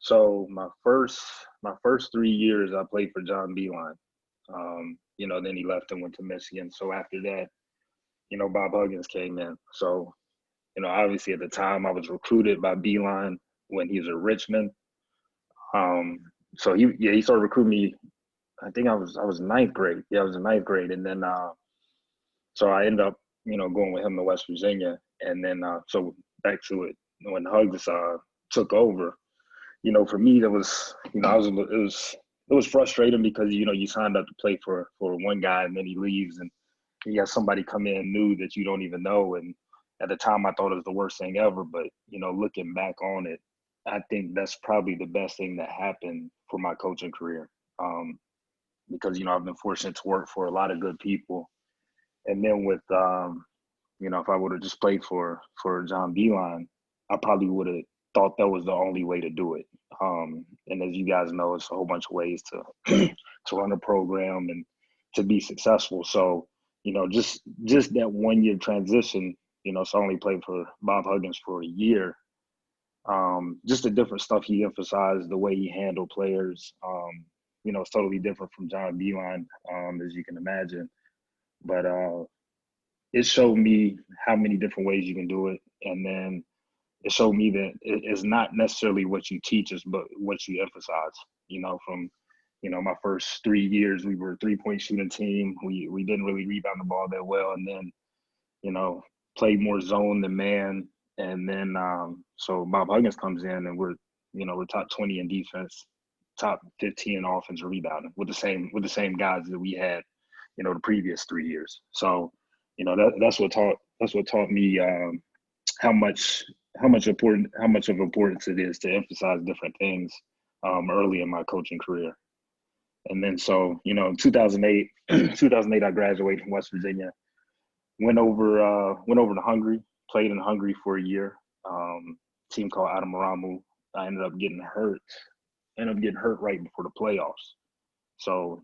So my first 3 years, I played for John Beeline. Then he left and went to Michigan. So after that, Bob Huggins came in. So, obviously at the time I was recruited by Beeline when he was at Richmond. So he started recruiting me. I think I was ninth grade. Yeah, I was in ninth grade. And then, so I ended up, going with him to West Virginia. And then, so back to it, when Huggins took over, for me, that was, it was frustrating because, you signed up to play for one guy and then he leaves and you have somebody come in new that you don't even know. And at the time I thought it was the worst thing ever, but, looking back on it, I think that's probably the best thing that happened for my coaching career. Because, I've been fortunate to work for a lot of good people. And then with, if I would have just played for John Beeline, I probably would have thought that was the only way to do it. And as you guys know, it's a whole bunch of ways to to run a program and to be successful. So, just that 1 year transition, so I only played for Bob Huggins for a year. Just the different stuff he emphasized, the way he handled players, it's totally different from John Beeline, as you can imagine. But it showed me how many different ways you can do it. And then it showed me that it's not necessarily what you teach us, but what you emphasize, from, my first 3 years, we were a 3-point shooting team. We didn't really rebound the ball that well. And then, played more zone than man. And then, so Bob Huggins comes in and we're top 20 in defense, top 15 in offense and rebounding with the same guys that we had, the previous 3 years. So, that's what taught me how much of importance it is to emphasize different things early in my coaching career. And then so, in 2008, I graduated from West Virginia, went over to Hungary, played in Hungary for a year. Team called Adamaramu. I ended up getting hurt right before the playoffs. So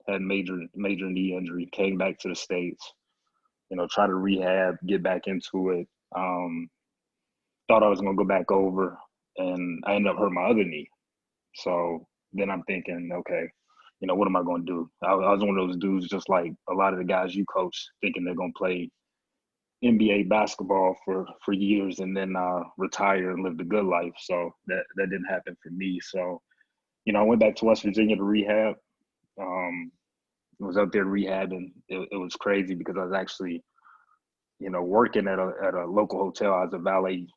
had major knee injury, came back to the States, try to rehab, get back into it. Thought I was going to go back over, and I ended up hurting my other knee. So then I'm thinking, okay, what am I going to do? I was one of those dudes, just like a lot of the guys you coach, thinking they're going to play NBA basketball for years and then retire and live the good life. So that didn't happen for me. So, I went back to West Virginia to rehab. Was up there rehabbing. It was crazy because I was actually, working at a local hotel. I was a valet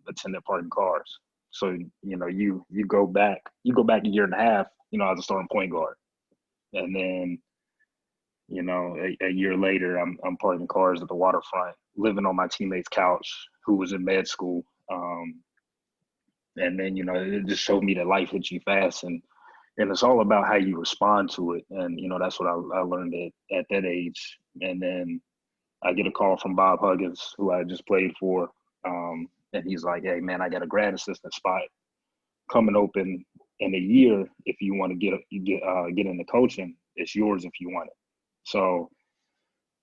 attendant parking cars. So, you go back a year and a half, as a starting point guard. And then, a year later, I'm parking cars at the waterfront, living on my teammate's couch who was in med school. And then, it just showed me that life hits you fast and it's all about how you respond to it. And, that's what I learned at that age. And then I get a call from Bob Huggins, who I just played for. And he's like, hey, man, I got a grad assistant spot coming open in a year. If you want to get into coaching, it's yours if you want it. So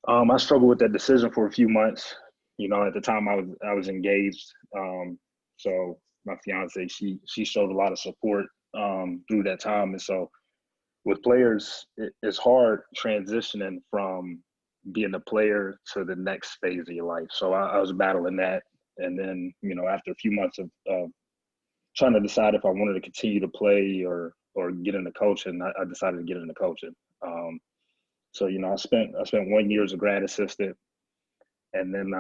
I struggled with that decision for a few months. At the time I was engaged. So my fiance, she showed a lot of support through that time. And so with players, it's hard transitioning from being a player to the next phase of your life. So I was battling that. And then, after a few months of trying to decide if I wanted to continue to play or get into coaching, I decided to get into coaching. So, I spent 1 year as a grad assistant and then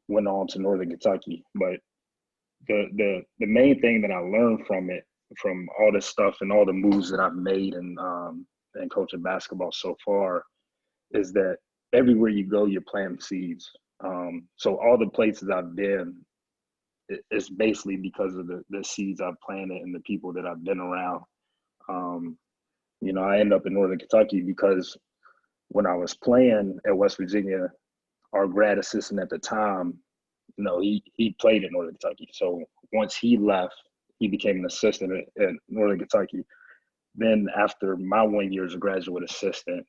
went on to Northern Kentucky. But the main thing that I learned from it from all this stuff and all the moves that I've made and coaching basketball so far is that everywhere you go, you're planting seeds. So all the places I've been, it's basically because of the seeds I've planted and the people that I've been around. You know, I ended up in Northern Kentucky because when I was playing at West Virginia, our grad assistant at the time, you know, he played in Northern Kentucky. So once he left, he became an assistant at Northern Kentucky. Then after my 1 year as a graduate assistant,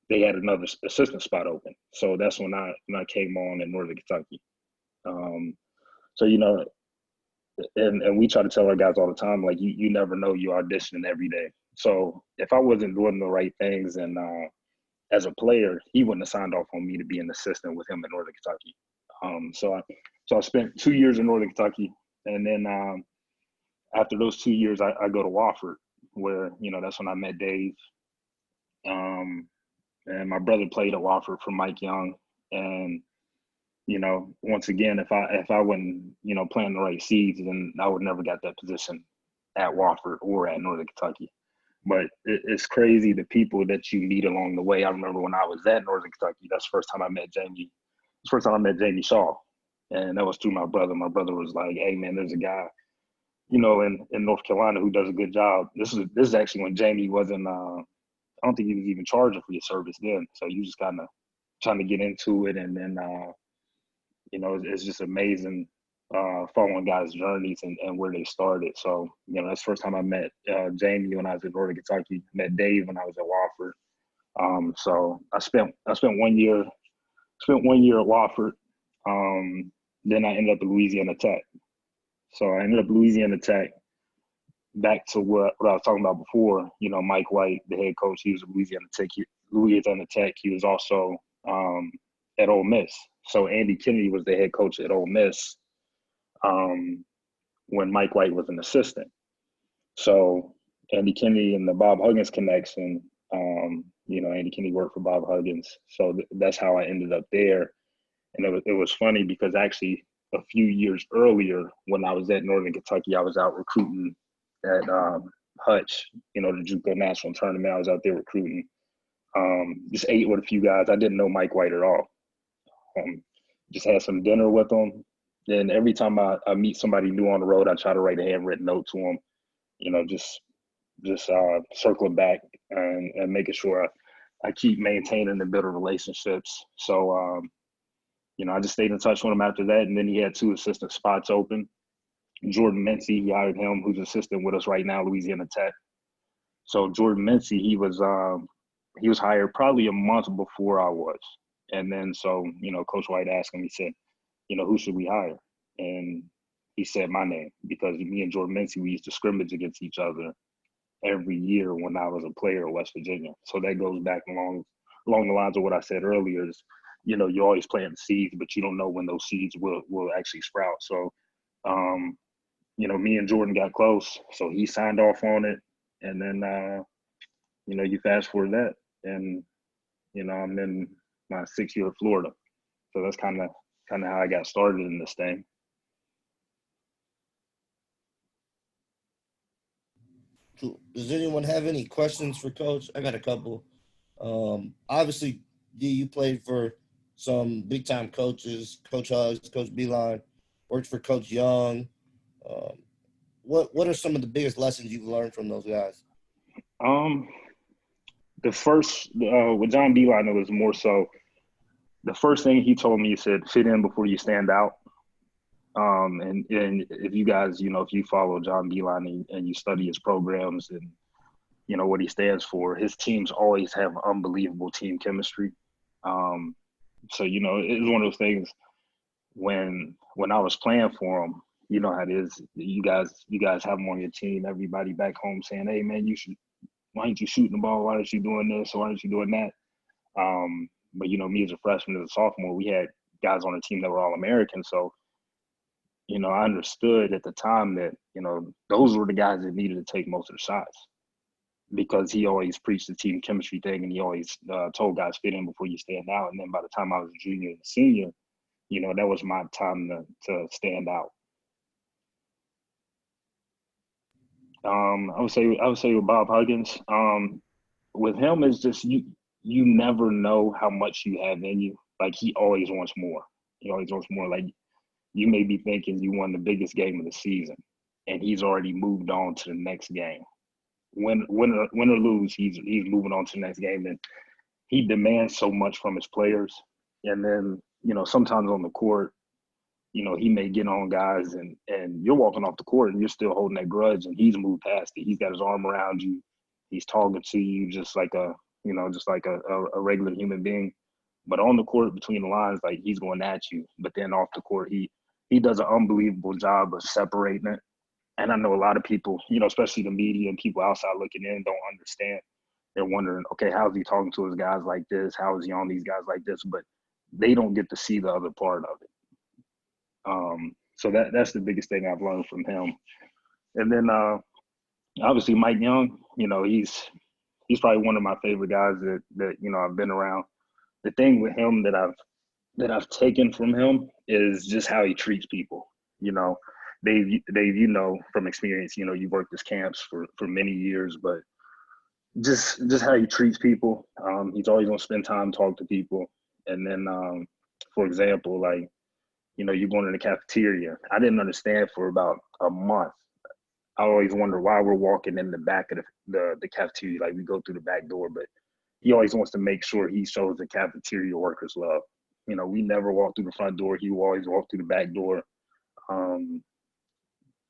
they had another assistant spot open. So that's when I came on in Northern Kentucky. So, you know, and we try to tell our guys all the time, like, you never know, you're auditioning every day. So if I wasn't doing the right things and as a player, he wouldn't have signed off on me to be an assistant with him in Northern Kentucky. So I spent 2 years in Northern Kentucky. And then after those 2 years, I go to Wofford, where, you know, that's when I met Dave. And my brother played at Wofford for Mike Young. And, you know, once again, if I wasn't, you know, planting the right seeds, then I would never got that position at Wofford or at Northern Kentucky. But it's crazy the people that you meet along the way. I remember when I was at Northern Kentucky, that's the first time I met Jamie. It's the first time I met Jamie Shaw. And that was through my brother. My brother was like, hey, man, there's a guy, you know, in North Carolina who does a good job. This is actually when Jamie wasn't, I don't think he was even charging for your service then. So you just kind of trying to get into it. And then, you know, it's just amazing following guys' journeys and where they started. So, you know, that's the first time I met Jamie when I was in Northern Kentucky. Met Dave when I was at Wofford. So I spent 1 year at Wofford. Then I ended up at Louisiana Tech. So I ended up at Louisiana Tech. Back to what I was talking about before, you know, Mike White, the head coach, he was at Louisiana Tech. He was also at Ole Miss. So Andy Kennedy was the head coach at Ole Miss when Mike White was an assistant. So Andy Kennedy and the Bob Huggins connection, you know, Andy Kennedy worked for Bob Huggins. So that's how I ended up there. And it was funny because actually a few years earlier when I was at Northern Kentucky, I was out recruiting at Hutch, you know, the JUCO National Tournament. I was out there recruiting. Just ate with a few guys. I didn't know Mike White at all. Just had some dinner with him. Then every time I meet somebody new on the road, I try to write a handwritten note to them, you know, just circling back and making sure I keep maintaining and building relationships. So, you know, I just stayed in touch with him after that. And then he had 2 assistant spots open. Jordan Mincy, he hired him, who's assistant with us right now, Louisiana Tech. So Jordan Mincy, he was hired probably a month before I was. And then so, you know, Coach White asked him, he said, you know, who should we hire? And he said my name, because me and Jordan Mincy, we used to scrimmage against each other every year when I was a player at West Virginia. So that goes back along the lines of what I said earlier is, you know, you always plant seeds, but you don't know when those seeds will actually sprout. So, you know, me and Jordan got close, so he signed off on it. And then, you know, you fast forward that, and, you know, I'm in my 6th year at Florida. So that's kind of how I got started in this thing. Does anyone have any questions for Coach? I got a couple. Obviously, you played for some big time coaches, Coach Huggs, Coach Beeline, worked for Coach Young. What are some of the biggest lessons you've learned from those guys? The first with John Beeline, it was more so. The first thing he told me, he said, "Fit in before you stand out." And if you guys, you know, if you follow John Beeline and you study his programs and, you know, what he stands for, his teams always have unbelievable team chemistry. So, you know, it was one of those things when I was playing for him, you know how it is. You guys have him on your team. Everybody back home saying, "Hey, man, why aren't you shooting the ball? Why aren't you doing this? Why aren't you doing that?" But, you know, me as a freshman, as a sophomore, we had guys on the team that were All-American. So, you know, I understood at the time that, you know, those were the guys that needed to take most of the shots, because he always preached the team chemistry thing, and he always told guys, fit in before you stand out. And then by the time I was a junior and senior, you know, that was my time to stand out. I would say with Bob Huggins. With him, it's just you never know how much you have in you. Like he always wants more. He always wants more. Like you may be thinking you won the biggest game of the season, and he's already moved on to the next game. Win or lose, he's moving on to the next game, and he demands so much from his players. And then sometimes on the court, he may get on guys, and you're walking off the court and you're still holding that grudge, and he's moved past it. He's got his arm around you. He's talking to you just like a regular human being. But on the court, between the lines, like he's going at you. But then off the court, he does an unbelievable job of separating it. And I know a lot of people, especially the media and people outside looking in, don't understand. They're wondering, okay, how is he talking to his guys like this? How is he on these guys like this? But they don't get to see the other part of it. So that's the biggest thing I've learned from him. And then obviously Mike Young, he's probably one of my favorite guys that I've been around. The thing with him that I've taken from him is just how he treats people. Dave, from experience, you've worked his camps for many years, but just how he treats people. He's always gonna spend time talk to people. And then for example, like you're going in the cafeteria. I didn't understand for about a month. I always wonder why we're walking in the back of the cafeteria, like we go through the back door, but he always wants to make sure he shows the cafeteria workers love. We never walk through the front door. He will always walk through the back door.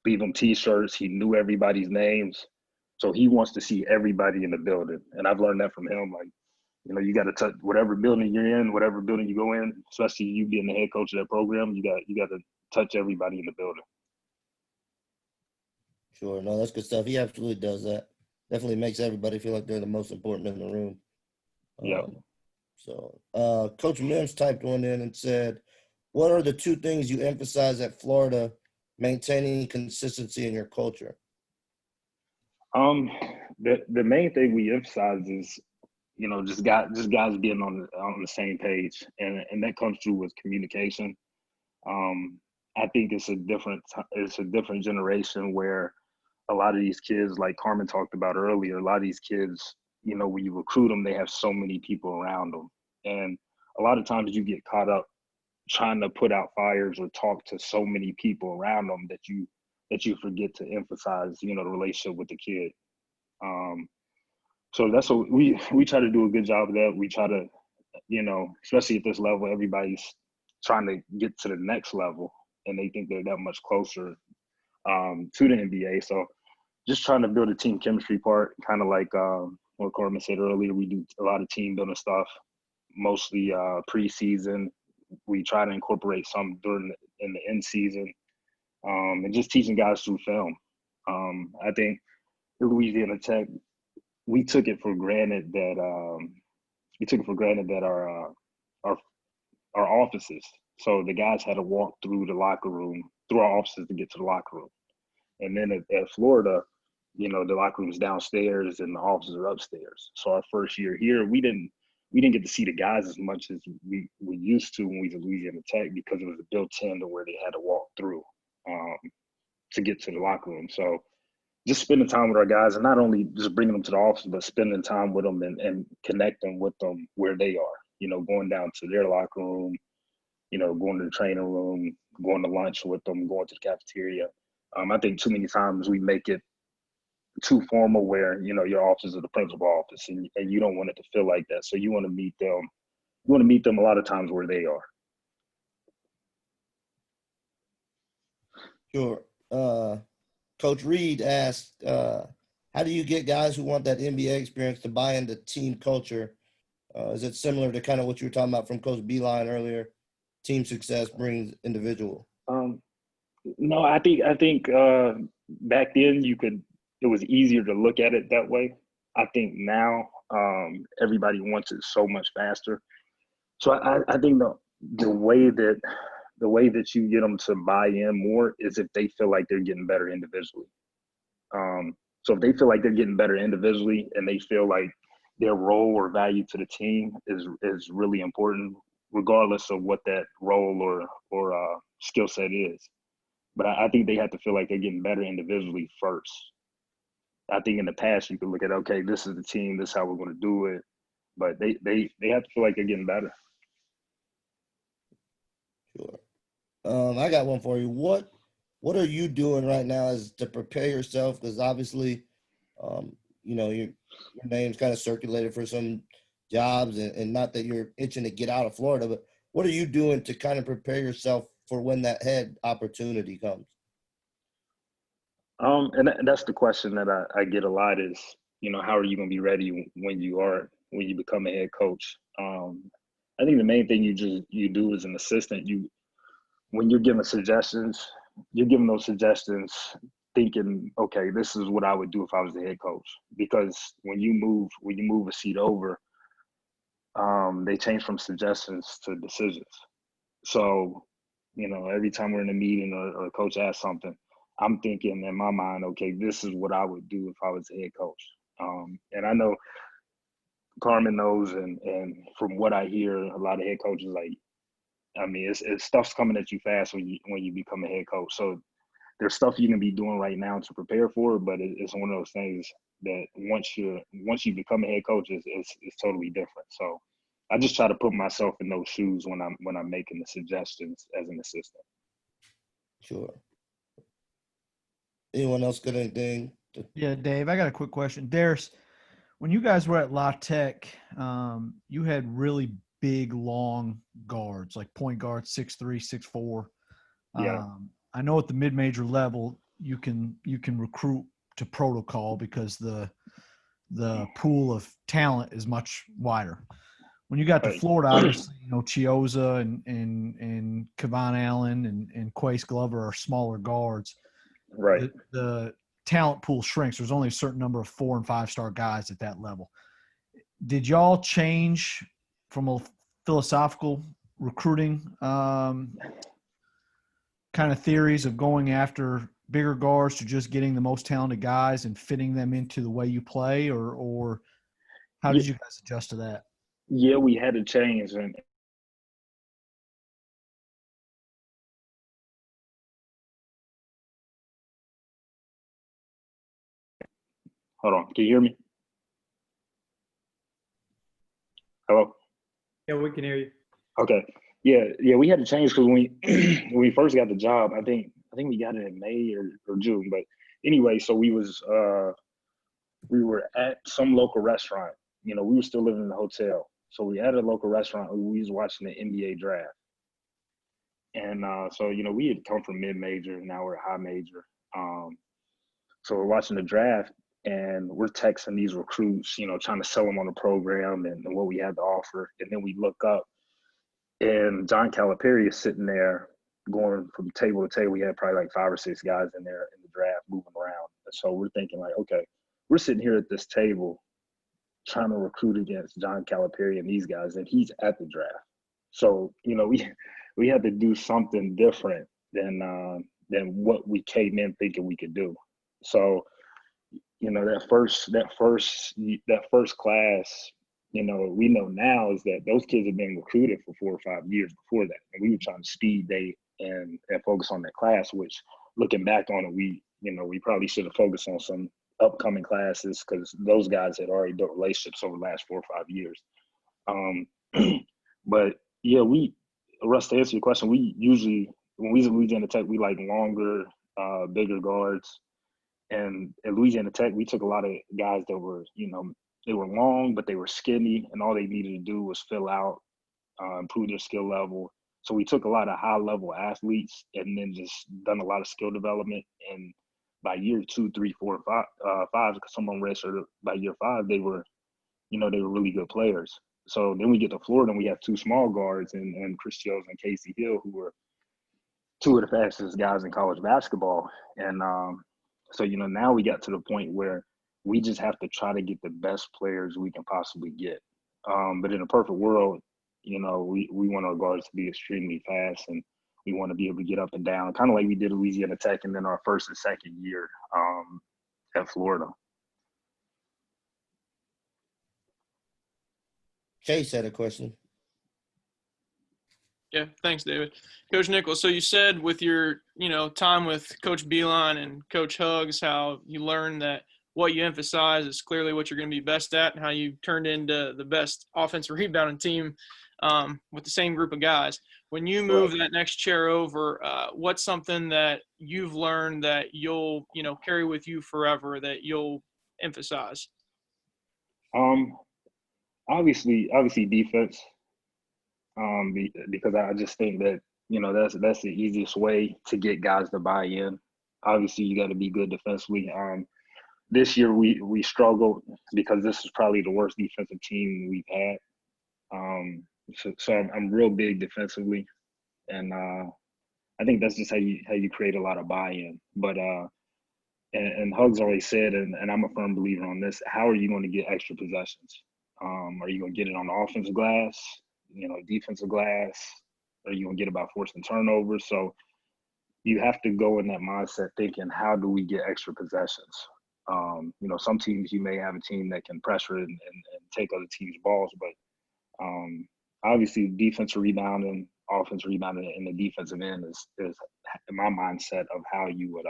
Leave them T-shirts. He knew everybody's names. So he wants to see everybody in the building. And I've learned that from him. Like, you got to touch whatever building you're in, whatever building you go in, especially you being the head coach of that program, you got to touch everybody in the building. Sure. No, that's good stuff. He absolutely does that. Definitely makes everybody feel like they're the most important in the room. Yeah. So Coach Mims typed one in and said, what are the two things you emphasize at Florida maintaining consistency in your culture? The main thing we emphasize is, just guys being on the same page, and that comes through with communication. I think it's a different generation where a lot of these kids, like Carmen talked about earlier, a lot of these kids, when you recruit them, they have so many people around them, and a lot of times you get caught up trying to put out fires or talk to so many people around them that you forget to emphasize, the relationship with the kid. So that's what we try to do a good job of that. We try to, especially at this level, everybody's trying to get to the next level, and they think they're that much closer to the NBA. So just trying to build a team chemistry part, kind of like what Carmen said earlier. We do a lot of team building stuff, mostly preseason. We try to incorporate some in the end season, and just teaching guys through film. I think Louisiana Tech, we took it for granted that our offices. So the guys had to walk through the locker room, through our offices to get to the locker room. And then at Florida, the locker room's downstairs and the offices are upstairs. So our first year here, we didn't get to see the guys as much as we used to when we was at Louisiana Tech, because it was built into where they had to walk through to get to the locker room. So just spending time with our guys, and not only just bringing them to the office, but spending time with them and connecting with them where they are, going down to their locker room, going to the training room, going to lunch with them, going to the cafeteria. I think too many times we make it too formal where, your office is the principal office, and you don't want it to feel like that. So you want to meet them. You want to meet them a lot of times where they are. Sure. Coach Reed asked, how do you get guys who want that NBA experience to buy into team culture? Is it similar to kind of what you were talking about from Coach Beeline earlier? Team success brings individual. No, I think back then it was easier to look at it that way. I think now everybody wants it so much faster. So I think the way that you get them to buy in more is if they feel like they're getting better individually. So if they feel like they're getting better individually, and they feel like their role or value to the team is really important, regardless of what that role or skill set is. But I think they have to feel like they're getting better individually first. I think in the past you could look at, okay, this is the team, this is how we're going to do it. But they have to feel like they're getting better. Sure. I got one for you. What are you doing right now as to prepare yourself? Because obviously, your name's kind of circulated for some jobs, and not that you're itching to get out of Florida, but what are you doing to kind of prepare yourself for when that head opportunity comes? And that's the question that I get a lot is, how are you going to be ready when you become a head coach? I think the main thing you do as an assistant, when you're giving suggestions, you're giving those suggestions thinking, okay, this is what I would do if I was the head coach. Because when you move a seat over, they change from suggestions to decisions. So, every time we're in a meeting or a coach asks something, I'm thinking in my mind, okay, this is what I would do if I was a head coach. And I know Carmen knows, and from what I hear, a lot of head coaches, it's stuff's coming at you fast when you become a head coach. So there's stuff you can be doing right now to prepare for it, but it's one of those things that once you become a head coach, it's totally different. So I just try to put myself in those shoes when I'm making the suggestions as an assistant. Sure. Anyone else got anything? Yeah, Dave, I got a quick question. Darris, when you guys were at La Tech, you had really big, long guards, like point guards, 6'3", 6'4". Yeah. I know at the mid-major level, you can recruit to protocol because the pool of talent is much wider. When you got to Right. Florida, obviously, Chioza and Kevon Allen and Quace Glover are smaller guards. Right. The talent pool shrinks. There's only a certain number of 4- and 5-star guys at that level. Did y'all change from a philosophical recruiting kind of theories of going after bigger guards to just getting the most talented guys and fitting them into the way you play, or how did you guys adjust to that? Yeah, we had to change. And hold on, can you hear me? Hello? Yeah, we can hear you. Okay. Yeah, we had to change because when we first got the job, I think we got it in May or June. But anyway, so we were at some local restaurant. We were still living in the hotel. So we had a local restaurant. We was watching the NBA draft. And so, we had come from mid-major, now we're high major. So we're watching the draft, and we're texting these recruits, trying to sell them on the program and what we had to offer. And then we look up, and John Calipari is sitting there going from table to table. We had probably like 5 or 6 guys in there in the draft moving around. And so we're thinking like, okay, we're sitting here at this table trying to recruit against John Calipari and these guys, and he's at the draft. So, we had to do something different than what we came in thinking we could do. So, that first class, we know now is that those kids have been recruited for 4 or 5 years before that. And we were trying to speed date and focus on that class, which looking back on it, we probably should have focused on some upcoming classes because those guys had already built relationships over the last 4 or 5 years. But yeah, Russ, to answer your question, we usually, when we was at Louisiana Tech, we like longer, bigger guards. And at Louisiana Tech, we took a lot of guys that were, they were long, but they were skinny, and all they needed to do was fill out, improve their skill level. So we took a lot of high-level athletes and then just done a lot of skill development. And by year 2, 3, 4, 5, because some of them redshirted by year 5, they were really good players. So then we get to Florida, and we have 2 small guards, and Chris Jones and Casey Hill, who were 2 of the fastest guys in college basketball. And so, now we got to the point where we just have to try to get the best players we can possibly get. But in a perfect world, we want our guards to be extremely fast, and we want to be able to get up and down, kind of like we did at Louisiana Tech and then our first and second year at Florida. Chase had a question. Yeah, thanks, David. Coach Nichols, so you said with your, time with Coach Beeline and Coach Hugs, how you learned that what you emphasize is clearly what you're going to be best at, and how you turned into the best offensive rebounding team with the same group of guys. When you move that next chair over, what's something that you've learned that you'll, carry with you forever that you'll emphasize? Obviously defense. Because I just think that that's the easiest way to get guys to buy in. Obviously, you got to be good defensively. This year we struggled because this is probably the worst defensive team we've had. So I'm real big defensively, and I think that's just how you create a lot of buy-in. But and Hugs always said, and I'm a firm believer on this: how are you going to get extra possessions? Are you going to get it on the offensive glass? Defensive glass? Are you going to get about forcing turnovers? So you have to go in that mindset thinking, how do we get extra possessions? Some teams, you may have a team that can pressure and take other teams' balls, but obviously defensive rebounding, offensive rebounding, and the defensive end is my mindset of how you would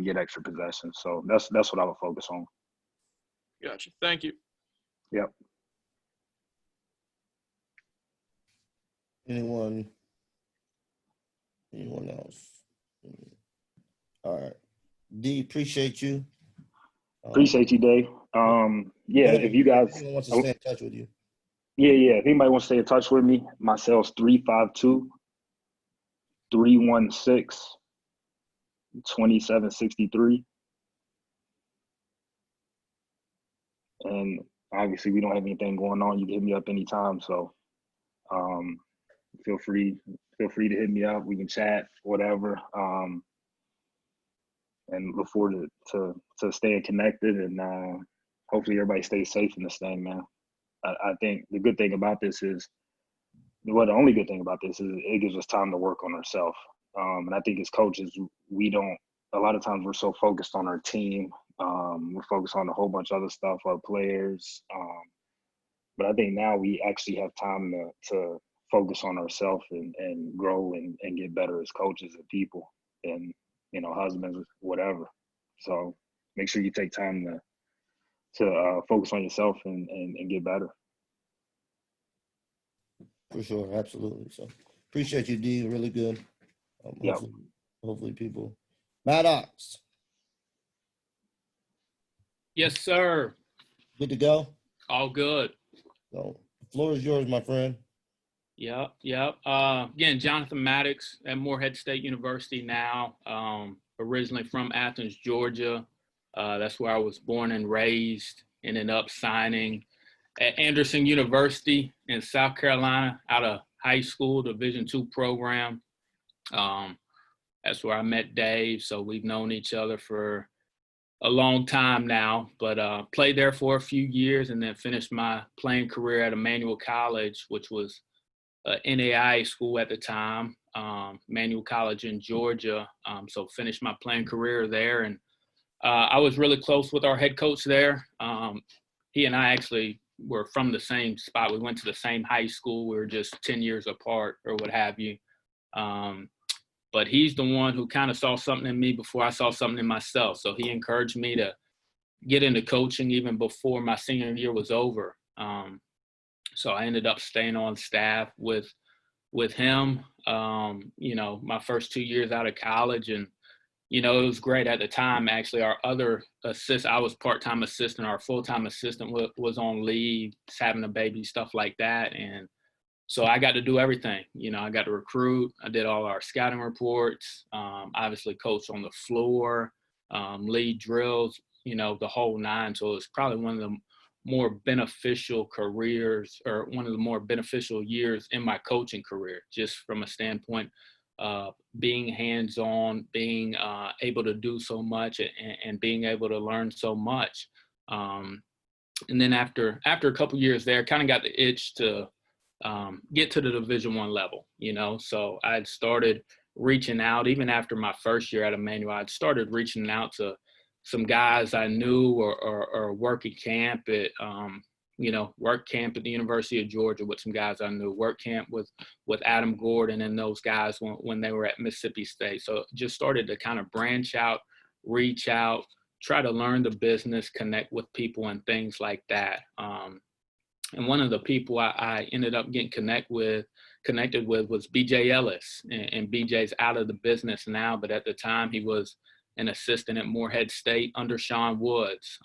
get extra possessions. So that's what I would focus on. Gotcha. Thank you. Yep. Anyone else? All right. D, appreciate you. Appreciate you, Dave. If you guys anyone wants to stay in touch with you. Yeah. If anybody wants to stay in touch with me, my cell's 352-316-2763. And obviously we don't have anything going on. You can hit me up anytime. So feel free to hit me up. We can chat, whatever. And look forward to staying connected, and hopefully everybody stays safe in this thing, man. I think the good thing about this is, the only good thing about this is it gives us time to work on ourselves. And I think as coaches, a lot of times we're so focused on our team. We're focused on a whole bunch of other stuff, our players. But I think now we actually have time to focus on ourselves and grow and get better as coaches and people and, husbands, whatever. So make sure you take time to focus on yourself and get better. For sure, absolutely. So appreciate you, D. Really good. Yep. Hopefully people. Mattox. Yes, sir. Good to go? All good. So the floor is yours, my friend. Yep. Again, Jonathan Mattox at Morehead State University now. Originally from Athens, Georgia. That's where I was born and raised. Ended up signing at Anderson University in South Carolina out of high school, Division II program. That's where I met Dave. So we've known each other for a long time now, but played there for a few years and then finished my playing career at Emmanuel College, which was NAIA school at the time, Emmanuel College in Georgia. So finished my playing career there. And I was really close with our head coach there. He and I actually were from the same spot. We went to the same high school. We were just 10 years apart or what have you. But he's the one who kind of saw something in me before I saw something in myself. So he encouraged me to get into coaching even before my senior year was over. So I ended up staying on staff with him, my first 2 years out of college. And, it was great at the time. Actually, our other I was part-time assistant. Our full-time assistant was on leave, having a baby, stuff like that. And so I got to do everything. I got to recruit. I did all our scouting reports, obviously coached on the floor, lead drills, the whole nine. So it's probably one of the more beneficial careers, or one of the more beneficial years in my coaching career, just from a standpoint of being hands-on, being able to do so much and being able to learn so much. And then after a couple years there, kind of got the itch to get to the Division I level, So I'd started reaching out, even after my first year at Emmanuel, I'd started reaching out to some guys I knew or working camp at, work camp at the University of Georgia with some guys I knew, work camp with Adam Gordon and those guys when they were at Mississippi State. So just started to kind of branch out, reach out, try to learn the business, connect with people and things like that. And one of the people I ended up getting connected with was BJ Ellis. And BJ's out of the business now, but at the time he was an assistant at Morehead State under Sean Woods.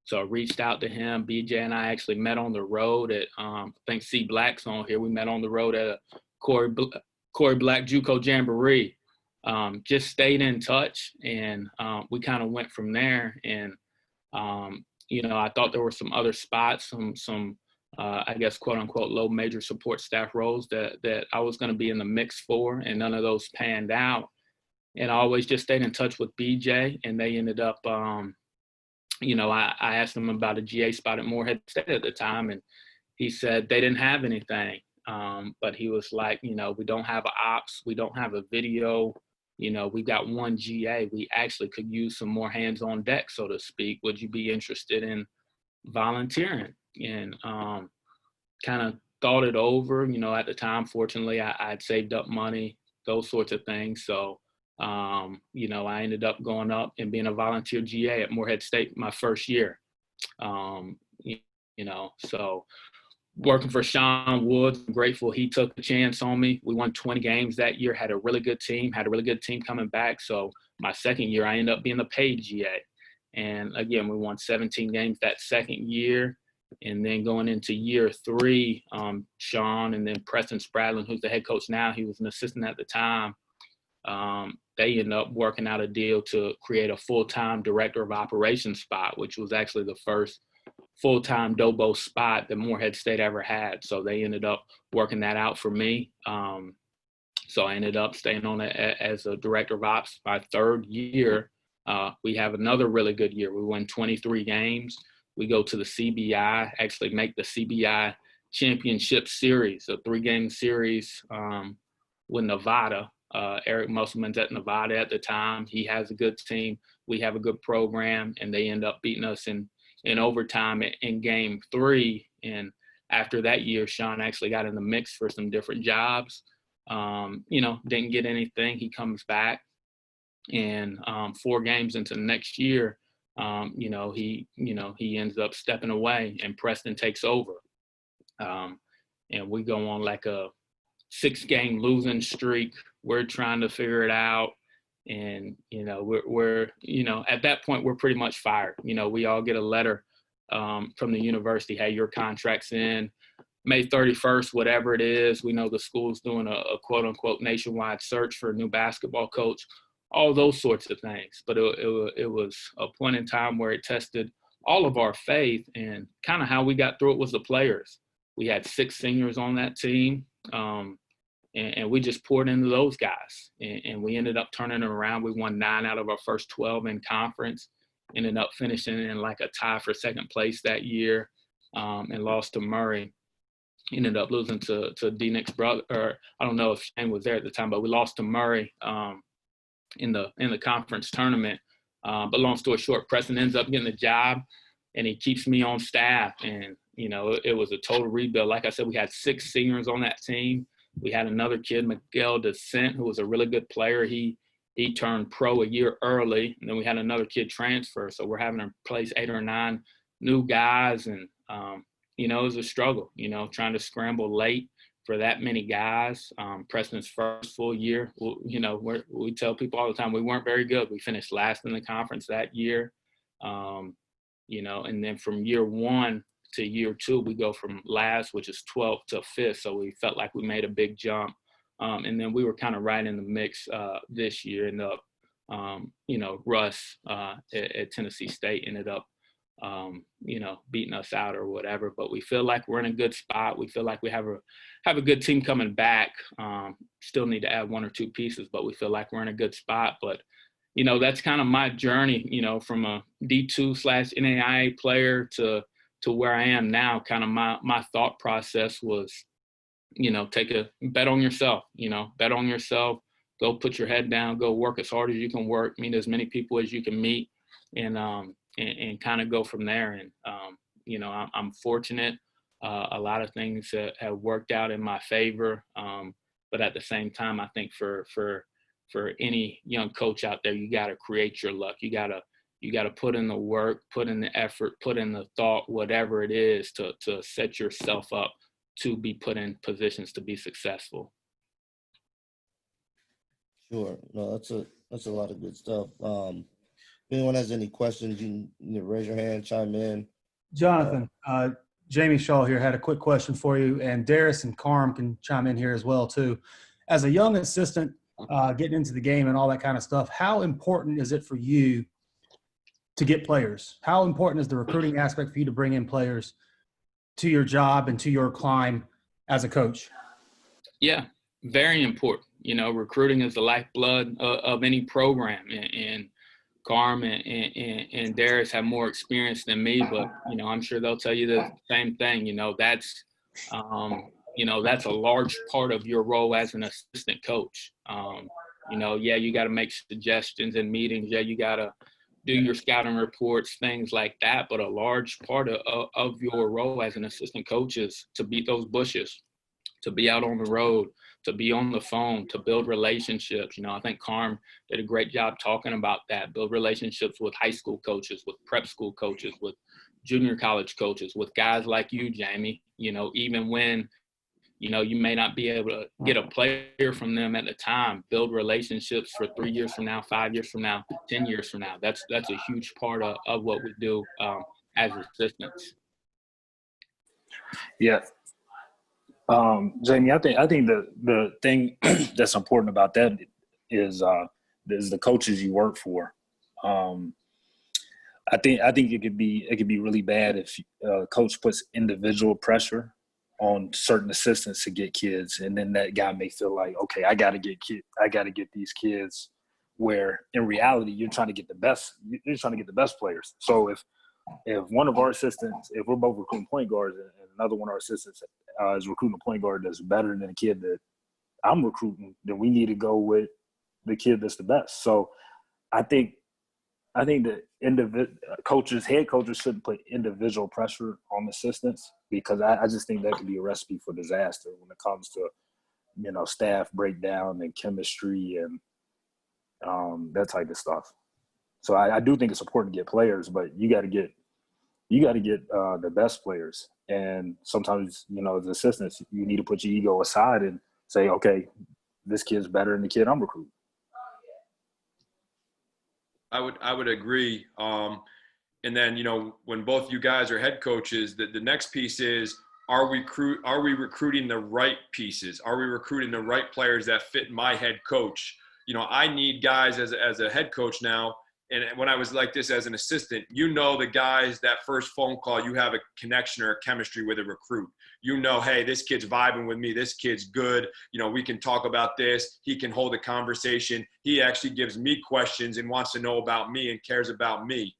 So I reached out to him. BJ and I actually met on the road at, I think C Black's on here. We met on the road at a Corey Black JUCO Jamboree. Just stayed in touch, and we kind of went from there. And I thought there were some other spots, some I guess quote unquote low major support staff roles that I was going to be in the mix for, and none of those panned out. And I always just stayed in touch with BJ, and they ended up, I asked them about a GA spot at Morehead State at the time, and he said they didn't have anything. But he was like, we don't have an ops, we don't have a video. We got one GA. We actually could use some more hands on deck, so to speak. Would you be interested in volunteering? And kind of thought it over. At the time, fortunately, I'd saved up money, those sorts of things. So, I ended up going up and being a volunteer GA at Morehead State my first year. So working for Sean Woods, I'm grateful he took a chance on me. We won 20 games that year, had a really good team coming back. So my second year, I ended up being the paid GA. And again, we won 17 games that second year. And then going into year 3, Sean and then Preston Spradlin, who's the head coach now, he was an assistant at the time. They ended up working out a deal to create a full-time director of operations spot, which was actually the first full-time DOBO spot that Morehead State ever had. So they ended up working that out for me. So I ended up staying on it as a director of ops. My third year, we have another really good year. We win 23 games. We go to the CBI, actually make the CBI championship series, a 3-game series with Nevada. Eric Musselman's at Nevada at the time. He has a good team. We have a good program, and they end up beating us in overtime in game 3. And after that year, Sean actually got in the mix for some different jobs. Didn't get anything. He comes back, and 4 games into the next year, he ends up stepping away, and Preston takes over. And we go on like a 6-game losing streak. We're trying to figure it out. And, we're at that point, we're pretty much fired. We all get a letter from the university, hey, your contract's in May 31st, whatever it is. We know the school's doing a quote unquote nationwide search for a new basketball coach, all those sorts of things. But it was a point in time where it tested all of our faith, and kind of how we got through it was the players. We had 6 seniors on that team. And we just poured into those guys, and we ended up turning it around. We won 9 out of our first 12 in conference, ended up finishing in like a tie for second place that year, and lost to Murray. Ended up losing to D. Nick's brother, or I don't know if Shane was there at the time, but we lost to Murray in the conference tournament. But long story short, Preston ends up getting the job, and he keeps me on staff. And it was a total rebuild. Like I said, we had 6 seniors on that team. We had another kid, Miguel Descent, who was a really good player. He turned pro a year early, and then we had another kid transfer. So we're having to replace 8 or 9 new guys, and it was a struggle. Trying to scramble late for that many guys. Preston's first full year, we tell people all the time we weren't very good. We finished last in the conference that year, and then from year 1 to year 2, we go from last, which is 12th, to 5th. So we felt like we made a big jump. And then we were kind of right in the mix this year. Ended up, Russ at Tennessee State ended up, beating us out or whatever. But we feel like we're in a good spot. We feel like we have a good team coming back. Still need to add 1 or 2 pieces, but we feel like we're in a good spot. But that's kind of my journey. From a D2/NAIA player to where I am now. Kind of my thought process was, take a bet on yourself, bet on yourself, go put your head down, go work as hard as you can work, meet as many people as you can meet, and kind of go from there. And, I'm fortunate. A lot of things have worked out in my favor. But at the same time, I think for any young coach out there, you got to create your luck. You got You got to put in the work, put in the effort, put in the thought, whatever it is to set yourself up to be put in positions to be successful. Sure. No, that's a lot of good stuff. If anyone has any questions, you can raise your hand, chime in. Jonathan, Jamie Shaw here had a quick question for you, and Darris and Carm can chime in here as well too. As a young assistant, getting into the game and all that kind of stuff, how important is it for you to get players? How important is the recruiting aspect for you to bring in players to your job and to your climb as a coach? Yeah, very important. You know, recruiting is the lifeblood of any program, and Carm and Darris have more experience than me, but, you know, I'm sure they'll tell you the same thing. You know, that's a large part of your role as an assistant coach. You know, yeah, you got to make suggestions in meetings. Yeah, you got to do your scouting reports, things like that. But a large part of your role as an assistant coach is to beat those bushes, to be out on the road, to be on the phone, to build relationships. You know, I think Carm did a great job talking about that, build relationships with high school coaches, with prep school coaches, with junior college coaches, with guys like you, Jamie, you know, even when, you know, you may not be able to get a player from them at the time, build relationships for 3 years from now, 5 years from now, 10 years from now. That's a huge part of what we do as assistants. Yeah. Jamie, I think the thing that's important about that is the coaches you work for. I think it could be really bad if a coach puts individual pressure on certain assistants to get kids, and then that guy may feel like, okay, I got to get these kids. Where in reality, you're trying to get the best. You're trying to get the best players. So if one of our assistants, if we're both recruiting point guards, and another one of our assistants is recruiting a point guard that's better than the kid that I'm recruiting, then we need to go with the kid that's the best. So I think that head coaches shouldn't put individual pressure on assistants, because I just think that could be a recipe for disaster when it comes to, you know, staff breakdown and chemistry and that type of stuff. So I do think it's important to get players, but you got to get the best players. And sometimes, you know, as assistants, you need to put your ego aside and say, okay, this kid's better than the kid I'm recruiting. I would agree. And then, you know, when both you guys are head coaches, the next piece is, are we recruiting the right pieces? Are we recruiting the right players that fit my head coach? You know, I need guys as a head coach now. And when I was like this as an assistant, you know, the guys, that first phone call, you have a connection or a chemistry with a recruit. You know, hey, this kid's vibing with me. This kid's good. You know, we can talk about this. He can hold a conversation. He actually gives me questions and wants to know about me and cares about me.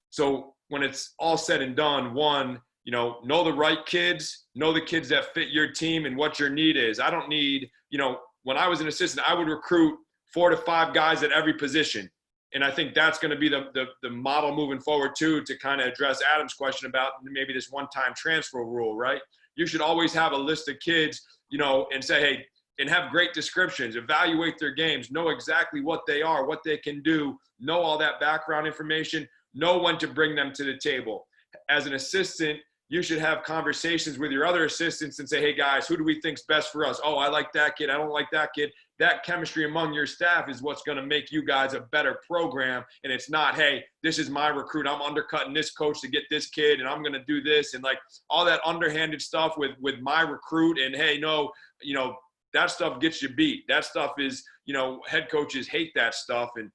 So when it's all said and done, one, you know the right kids, know the kids that fit your team and what your need is. I don't need, you know, when I was an assistant, I would recruit 4 to 5 guys at every position. And I think that's going to be the model moving forward too, to kind of address Adam's question about maybe this one-time transfer rule, right? You should always have a list of kids, you know, and say, hey, and have great descriptions, evaluate their games, know exactly what they are, what they can do, know all that background information, know when to bring them to the table. As an assistant, you should have conversations with your other assistants and say, hey guys, who do we think's best for us? Oh, I like that kid. I don't like that kid. That chemistry among your staff is what's going to make you guys a better program. And it's not, hey, this is my recruit. I'm undercutting this coach to get this kid, and I'm going to do this. And like all that underhanded stuff with my recruit. And hey, no, you know, that stuff gets you beat. That stuff is, you know, head coaches hate that stuff. And,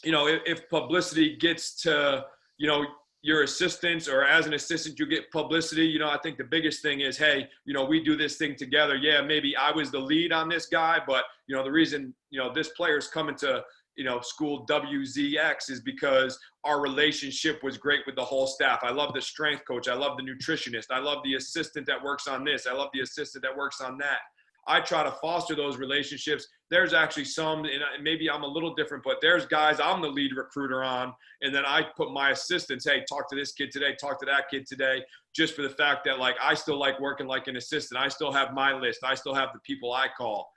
you know, if publicity gets to, you know, your assistants, or as an assistant you get publicity, you know, I think the biggest thing is, hey, you know, we do this thing together. Yeah, maybe I was the lead on this guy, but, you know, the reason, you know, this player's coming to, you know, school WZX is because our relationship was great with the whole staff. I love the strength coach. I love the nutritionist. I love the assistant that works on this. I love the assistant that works on that. I try to foster those relationships. There's actually some, and maybe I'm a little different, but there's guys I'm the lead recruiter on, and then I put my assistants, hey, talk to this kid today, talk to that kid today, just for the fact that, like, I still like working like an assistant. I still have my list. I still have the people I call.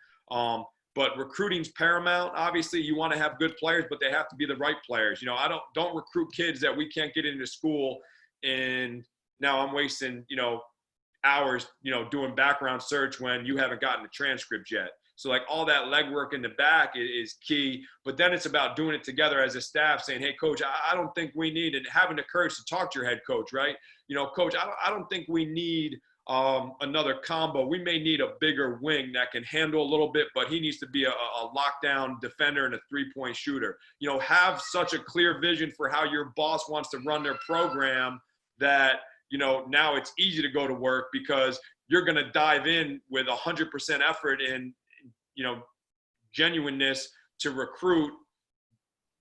but recruiting's paramount. Obviously, you want to have good players, but they have to be the right players. You know, I don't recruit kids that we can't get into school, and now I'm wasting, you know, hours, you know, doing background search when you haven't gotten the transcript yet. So like all that legwork in the back is key, but then it's about doing it together as a staff, saying, hey, coach, I don't think we need, and having the courage to talk to your head coach, right? You know, coach, I don't think we need another combo. We may need a bigger wing that can handle a little bit, but he needs to be a lockdown defender and a three-point shooter. You know, have such a clear vision for how your boss wants to run their program that, you know, now it's easy to go to work because you're going to dive in with 100% effort and, you know, genuineness to recruit.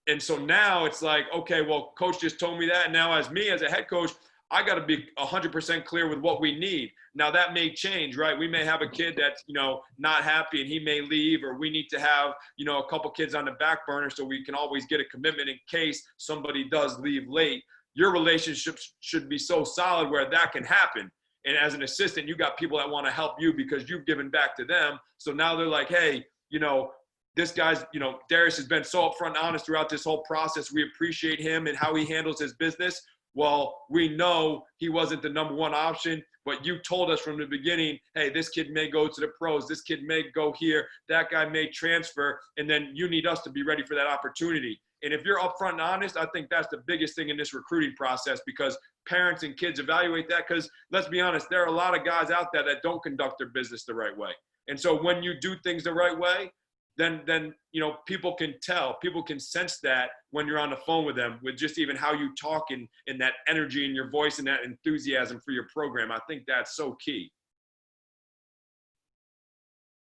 And so now it's like, okay, well, coach just told me that. And now as me, as a head coach, I got to be 100% clear with what we need. Now that may change, right? We may have a kid that's, you know, not happy and he may leave, or we need to have, you know, a couple kids on the back burner so we can always get a commitment in case somebody does leave late. Your relationships should be so solid where that can happen. And as an assistant, you got people that want to help you because you've given back to them. So now they're like, hey, you know, this guy's, you know, Darris has been so upfront and honest throughout this whole process. We appreciate him and how he handles his business. Well, we know he wasn't the number one option, but you told us from the beginning, hey, this kid may go to the pros. This kid may go here. That guy may transfer. And then you need us to be ready for that opportunity. And if you're upfront and honest, I think that's the biggest thing in this recruiting process, because parents and kids evaluate that. Because let's be honest, there are a lot of guys out there that don't conduct their business the right way. And so when you do things the right way, then you know, people can tell, people can sense that when you're on the phone with them, with just even how you talk and that energy in your voice and that enthusiasm for your program. I think that's so key.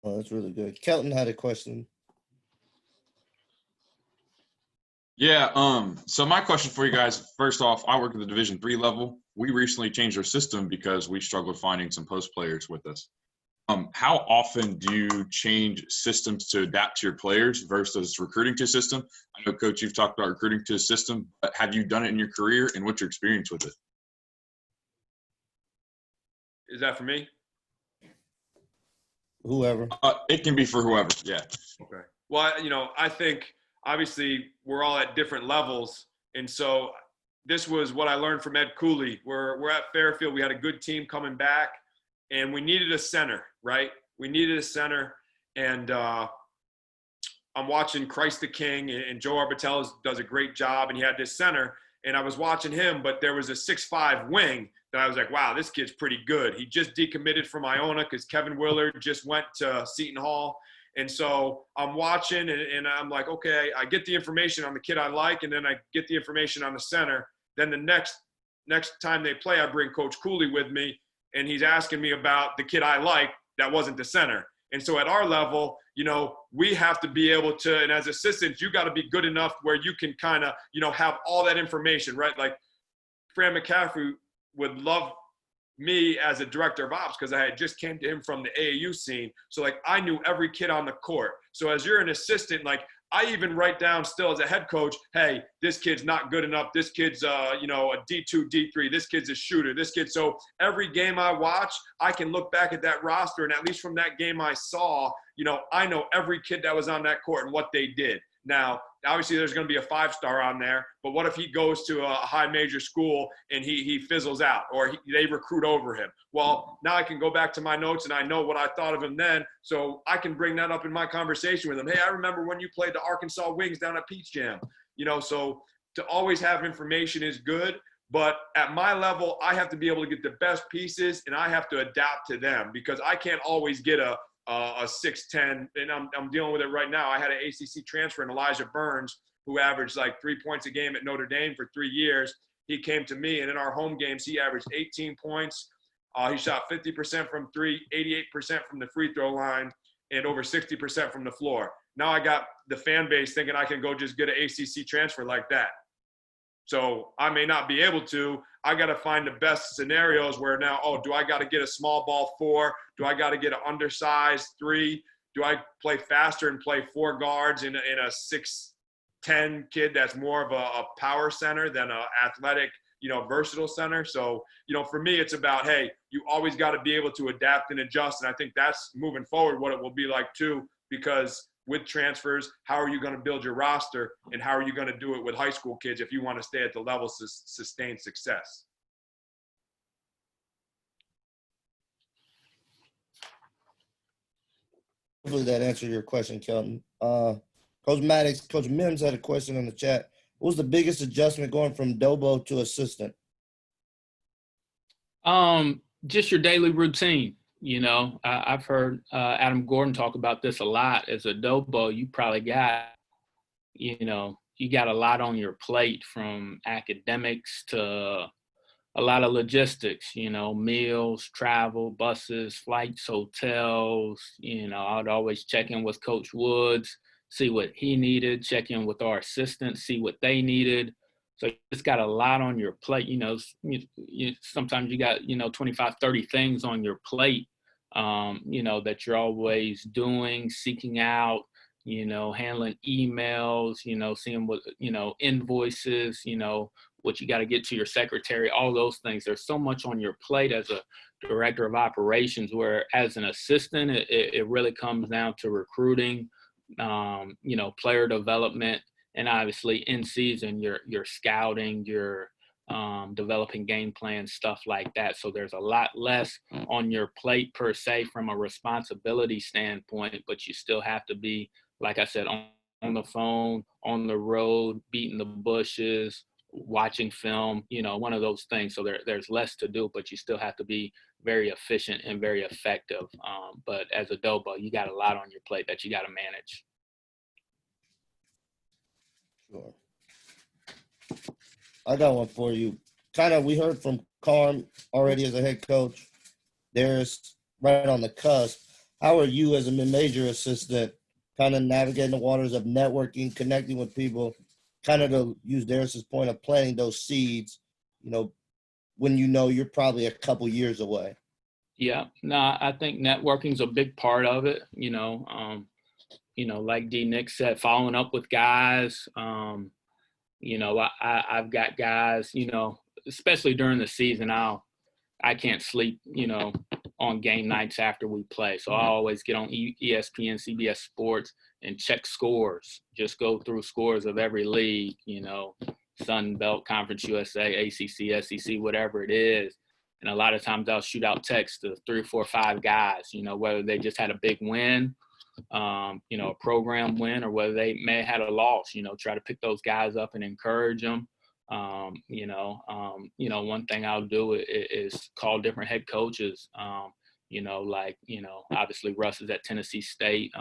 Oh, that's really good. Kelton had a question. Yeah. So my question for you guys, first off, I work at the Division III level. We recently changed our system because we struggled finding some post players with us. How often do you change systems to adapt to your players versus recruiting to a system? I know, Coach, you've talked about recruiting to a system, but have you done it in your career, and what's your experience with it? Is that for me? Whoever. It can be for whoever, yeah. Okay. Well, you know, I think obviously we're all at different levels. And so this was what I learned from Ed Cooley. We're at Fairfield. We had a good team coming back, and we needed a center, right? We needed a center. And I'm watching Christ the King, and Joe Arbitell does a great job, and he had this center. And I was watching him, but there was a 6'5" wing that I was like, wow, this kid's pretty good. He just decommitted from Iona because Kevin Willard just went to Seton Hall. And so I'm watching, and I'm like, okay, I get the information on the kid I like, and then I get the information on the center. Then the next time they play, I bring Coach Cooley with me, and he's asking me about the kid I like that wasn't the center. And so at our level, you know, we have to be able to, and as assistants, you got to be good enough where you can kind of, you know, have all that information, right? Like Fran McCaffrey would love me as a director of ops because I had just came to him from the AAU scene. So like I knew every kid on the court. So as you're an assistant, like I even write down still as a head coach, hey, this kid's not good enough. This kid's, you know, a D2, D3. This kid's a shooter. This kid. So every game I watch, I can look back at that roster, and at least from that game I saw, you know, I know every kid that was on that court and what they did. Now, obviously there's going to be a 5-star on there, but what if he goes to a high major school and he fizzles out, or they recruit over him? Well, now I can go back to my notes and I know what I thought of him then, so I can bring that up in my conversation with him. Hey, I remember when you played the Arkansas Wings down at Peach Jam. You know, so to always have information is good, but at my level, I have to be able to get the best pieces, and I have to adapt to them because I can't always get a 6'10", and I'm dealing with it right now. I had an ACC transfer in Elijah Burns, who averaged like 3 points a game at Notre Dame for 3 years. He came to me, and in our home games, he averaged 18 points. He shot 50% from three, 88% from the free throw line, and over 60% from the floor. Now I got the fan base thinking I can go just get an ACC transfer like that. So I may not be able to. I got to find the best scenarios where now, oh, do I got to get a small ball 4? Do I got to get an undersized 3? Do I play faster and play 4 guards in a 6'10" kid that's more of a power center than an athletic, you know, versatile center? So, you know, for me, it's about, hey, you always got to be able to adapt and adjust. And I think that's moving forward what it will be like too, because with transfers? How are you going to build your roster? And how are you going to do it with high school kids if you want to stay at the level to sustain success? Hopefully that answered your question, Kelton. Coach Mattox, Coach Mims had a question in the chat. What was the biggest adjustment going from Dobo to assistant? Just your daily routine. You know, I've heard Adam Gordon talk about this a lot. As a Dobo, you probably got, you know, you got a lot on your plate, from academics to a lot of logistics, you know, meals, travel, buses, flights, hotels. You know, I'd always check in with Coach Woods, see what he needed, check in with our assistants, see what they needed. So you just got a lot on your plate. You know, sometimes you got, you know, 25, 30 things on your plate, you know, that you're always doing, seeking out, you know, handling emails, you know, seeing what, you know, invoices, you know, what you got to get to your secretary, all those things. There's so much on your plate as a director of operations, where as an assistant, it really comes down to recruiting, you know, player development, and obviously in season, you're scouting, you're developing game plans, stuff like that. So there's a lot less on your plate per se from a responsibility standpoint, but you still have to be, like I said, on the phone, on the road, beating the bushes, watching film, you know, one of those things. So there's less to do, but you still have to be very efficient and very effective. But as a Dobo, you got a lot on your plate that you got to manage. Sure. I got one for you. Kind of, we heard from Carm already as a head coach. There's right on the cusp. How are you as a mid-major assistant kind of navigating the waters of networking, connecting with people, kind of to use Darris's point of planting those seeds, you know, when you know you're probably a couple years away? Yeah, no, I think networking's a big part of it. You know, like D. Nick said, following up with guys. You know, I've got guys, you know, especially during the season, I can't sleep, you know, on game nights after we play. So I always get on ESPN, CBS Sports, and check scores. Just go through scores of every league, you know, Sun Belt, Conference USA, ACC, SEC, whatever it is. And a lot of times I'll shoot out texts to 3 or 4 or 5 guys, you know, whether they just had a big win, you know, a program win, or whether they may have had a loss, you know, try to pick those guys up and encourage them. You know, one thing I'll do is call different head coaches, you know, like, you know, obviously Russ is at Tennessee State.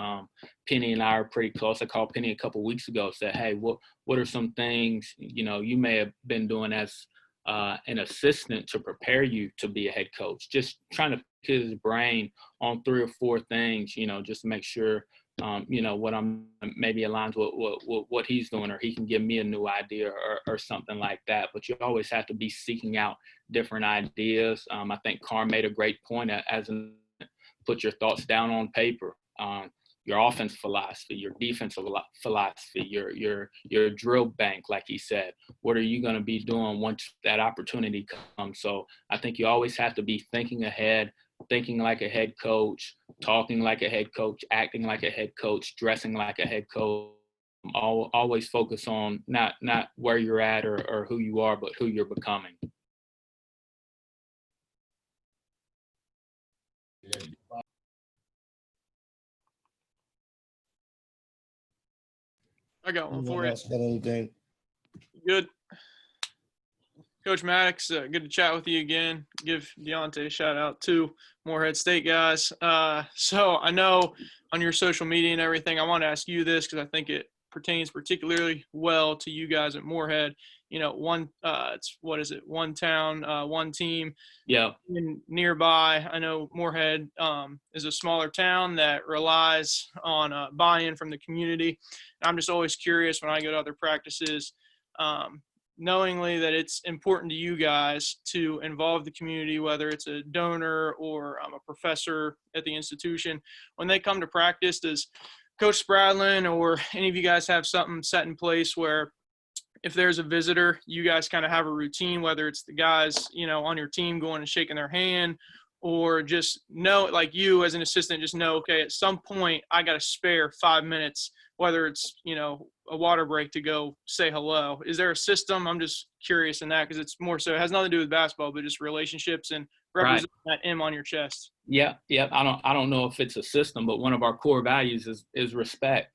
Penny and I are pretty close. I called Penny a couple of weeks ago, said, hey, what are some things, you know, you may have been doing as an assistant to prepare you to be a head coach? Just trying to pick his brain on 3 or 4 things, you know, just to make sure, you know, what I'm maybe aligns with what he's doing, or he can give me a new idea or something like that. But you always have to be seeking out different ideas. I think Carm made a great point put your thoughts down on paper. Your offense philosophy, your defensive philosophy, your drill bank, like he said. What are you going to be doing once that opportunity comes? So I think you always have to be thinking ahead, thinking like a head coach, talking like a head coach, acting like a head coach, dressing like a head coach. Always focus on not where you're at or who you are, but who you're becoming. I got one Anyone for you. else got anything? Good. Coach Mattox, good to chat with you again. Give Deontay a shout out too, Morehead State guys. So I know on your social media and everything, I want to ask you this because I think it pertains particularly well to you guys at Morehead. You know, one town, one team. Yeah. And nearby, I know Morehead is a smaller town that relies on buy-in from the community. And I'm just always curious when I go to other practices, knowingly that it's important to you guys to involve the community, whether it's a donor or a professor at the institution. When they come to practice, does Coach Spradlin or any of you guys have something set in place where if there's a visitor, you guys kind of have a routine, whether it's the guys, you know, on your team going and shaking their hand, or just know, like you as an assistant, just know, okay, at some point I got to spare 5 minutes, whether it's, a water break to go say hello? Is there a system? I'm just curious in that because it's more so, it has nothing to do with basketball, but just relationships and representing that M on your chest. Yeah. I don't know if it's a system, but one of our core values is respect.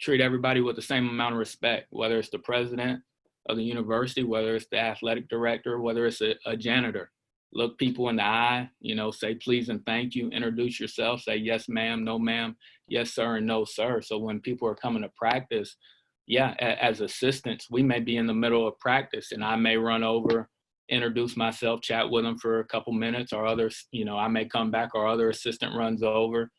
Treat everybody with the same amount of respect, whether it's the president of the university, whether it's the athletic director, whether it's a janitor. Look people in the eye, say please and thank you, introduce yourself, say yes ma'am, no ma'am, yes sir, and no sir. So when people are coming to practice, as assistants, we may be in the middle of practice and I may run over, introduce myself, chat with them for a couple minutes, or others, I may come back, or other assistant runs over,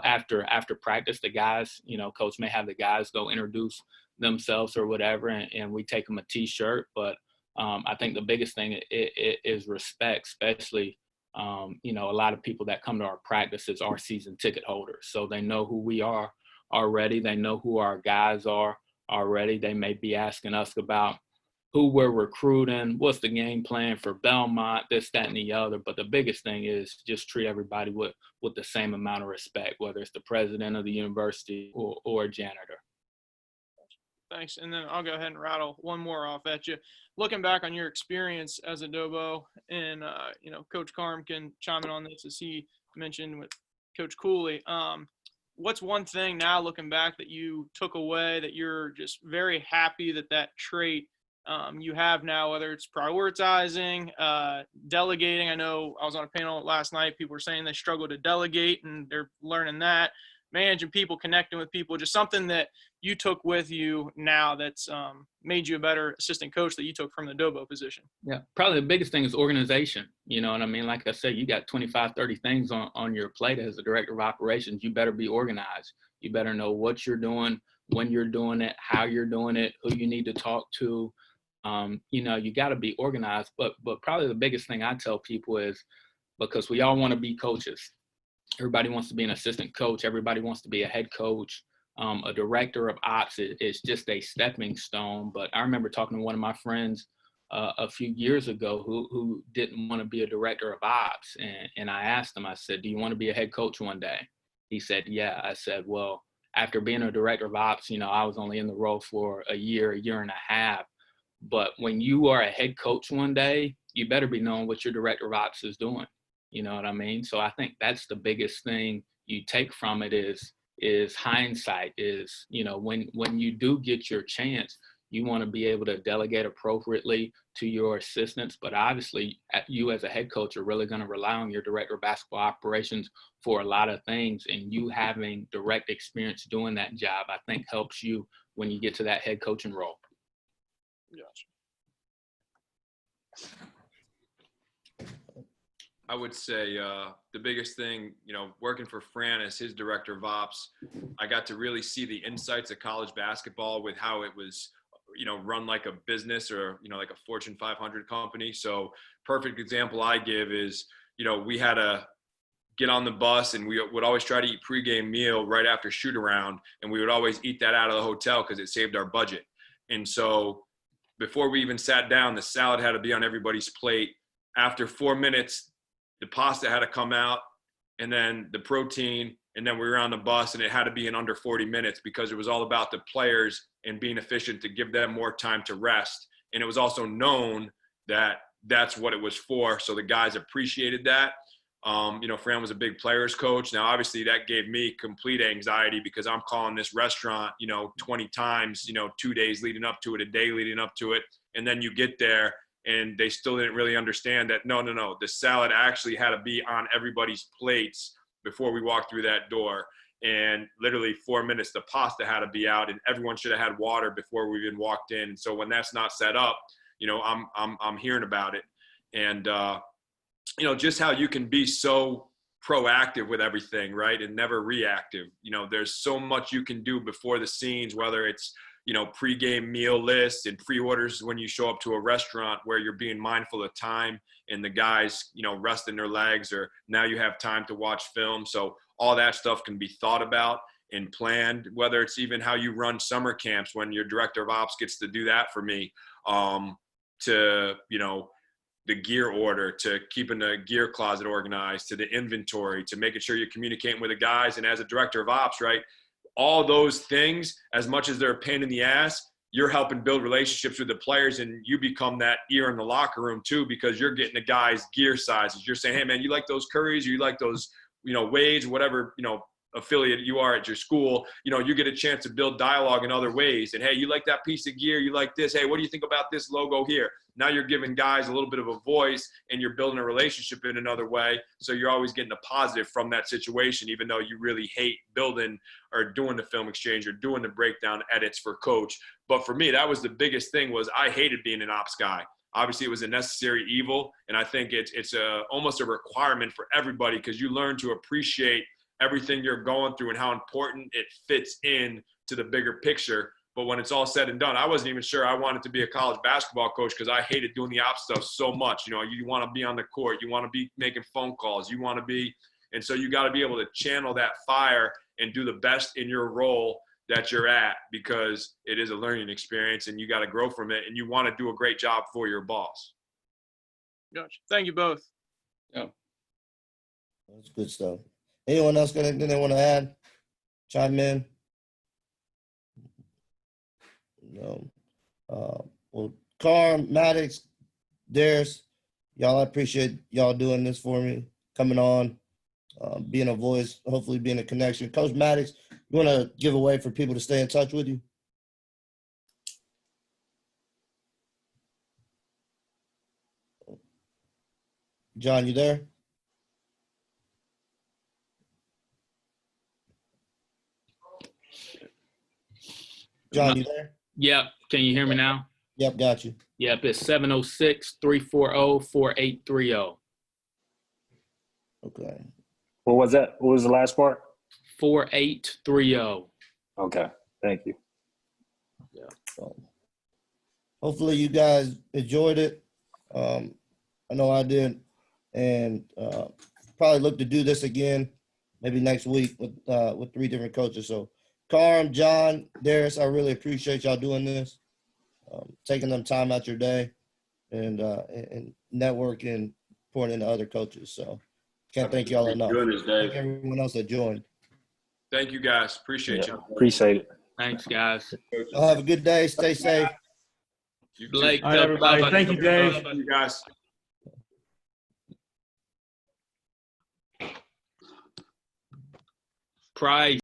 after practice, the guys, coach may have the guys go introduce themselves or whatever, and we take them a t-shirt. But I think the biggest thing is respect, especially, a lot of people that come to our practices are season ticket holders. So they know who we are already. They know who our guys are already. They may be asking us about who we're recruiting, what's the game plan for Belmont, this, that, and the other. But the biggest thing is just treat everybody with the same amount of respect, whether it's the president of the university or a janitor. Thanks. And then I'll go ahead and rattle one more off at you. Looking back on your experience as a Dobo, and, Coach Carm can chime in on this, as he mentioned with Coach Cooley. What's one thing now looking back that you took away that you're just very happy that trait you have now, whether it's prioritizing, delegating? I know I was on a panel last night. People were saying they struggle to delegate, and they're learning that. Managing people, connecting with people, just something that you took with you now that's made you a better assistant coach that you took from the Dobo position. Yeah, probably the biggest thing is organization. You know what I mean? Like I said, you got 25, 30 things on your plate as the director of operations. You better be organized. You better know what you're doing, when you're doing it, how you're doing it, who you need to talk to. You got to be organized. But probably the biggest thing I tell people is, because we all want to be coaches. Everybody wants to be an assistant coach. Everybody wants to be a head coach. A director of ops is just a stepping stone. But I remember talking to one of my friends a few years ago who didn't want to be a director of ops. And I asked him, I said, do you want to be a head coach one day? He said, yeah. I said, well, after being a director of ops, I was only in the role for a year and a half. But when you are a head coach one day, you better be knowing what your director of ops is doing. You know what I mean? So I think that's the biggest thing you take from it is hindsight, is, when you do get your chance, you want to be able to delegate appropriately to your assistants. But obviously, you as a head coach are really going to rely on your director of basketball operations for a lot of things. And you having direct experience doing that job, I think, helps you when you get to that head coaching role. Gotcha. I would say the biggest thing, working for Fran as his director of ops, I got to really see the insights of college basketball with how it was, run like a business or, like a Fortune 500 company. So perfect example I give is, we had to get on the bus and we would always try to eat pregame meal right after shoot around. And we would always eat that out of the hotel because it saved our budget. And so before we even sat down, the salad had to be on everybody's plate. After 4 minutes, the pasta had to come out, and then the protein, and then we were on the bus, and it had to be in under 40 minutes because it was all about the players and being efficient to give them more time to rest. And it was also known that that's what it was for. So the guys appreciated that. Fran was a big players coach. Now, obviously that gave me complete anxiety because I'm calling this restaurant, 20 times, 2 days leading up to it, a day leading up to it. And then you get there and they still didn't really understand that, no, the salad actually had to be on everybody's plates before we walked through that door. And literally 4 minutes, the pasta had to be out and everyone should have had water before we even walked in. And so when that's not set up, I'm hearing about it. And, just how you can be so proactive with everything, right? And never reactive. There's so much you can do before the scenes, whether it's, pregame meal lists and pre-orders when you show up to a restaurant where you're being mindful of time and the guys, resting their legs, or now you have time to watch film. So all that stuff can be thought about and planned, whether it's even how you run summer camps when your director of ops gets to do that for me, to, the gear order, to keeping the gear closet organized, to the inventory, to making sure you're communicating with the guys. And as a director of ops, right, all those things, as much as they're a pain in the ass, you're helping build relationships with the players, and you become that ear in the locker room too, because you're getting the guys' gear sizes. You're saying, hey man, you like those Currys, or you like those, Wades, whatever, affiliate you are at your school, you get a chance to build dialogue in other ways. And hey, you like that piece of gear, you like this, hey, what do you think about this logo here? Now you're giving guys a little bit of a voice, and you're building a relationship in another way. So you're always getting a positive from that situation, even though you really hate building or doing the film exchange or doing the breakdown edits for coach. But for me, that was the biggest thing, was I hated being an ops guy. Obviously, it was a necessary evil, and I think it's almost a requirement for everybody, because you learn to appreciate everything you're going through and how important it fits in to the bigger picture. But when it's all said and done, I wasn't even sure I wanted to be a college basketball coach, because I hated doing the ops stuff so much. You want to be on the court, you want to be making phone calls, you want to be, and so you got to be able to channel that fire and do the best in your role that you're at, because it is a learning experience and you got to grow from it, and you want to do a great job for your boss. Gotcha. Thank you both. Yeah. That's good stuff. Anyone else got anything they want to add? Chime in? No. Well, Carm, Mattox, Darris, y'all, I appreciate y'all doing this for me, coming on, being a voice, hopefully being a connection. Coach Mattox, you want to give a way for people to stay in touch with you? John, you there? John, you there? Yep. Can you hear me now? Yep, got you. Yep. It's 706-340-4830. Okay. What was that? What was the last part? 4830. Okay. Thank you. So, hopefully you guys enjoyed it. I know I did, and probably look to do this again, maybe next week with 3 different coaches. So, Carm, John, Darris, I really appreciate y'all doing this, taking them time out your day, and networking, pouring into other coaches. So, can't thank y'all enough. Thank everyone else that joined. Thank you guys. Appreciate you. Appreciate it. Thanks, guys. Y'all have a good day. Stay safe. You too. Blake, All right, everybody. Thank you, Dave. Thank you guys. Price.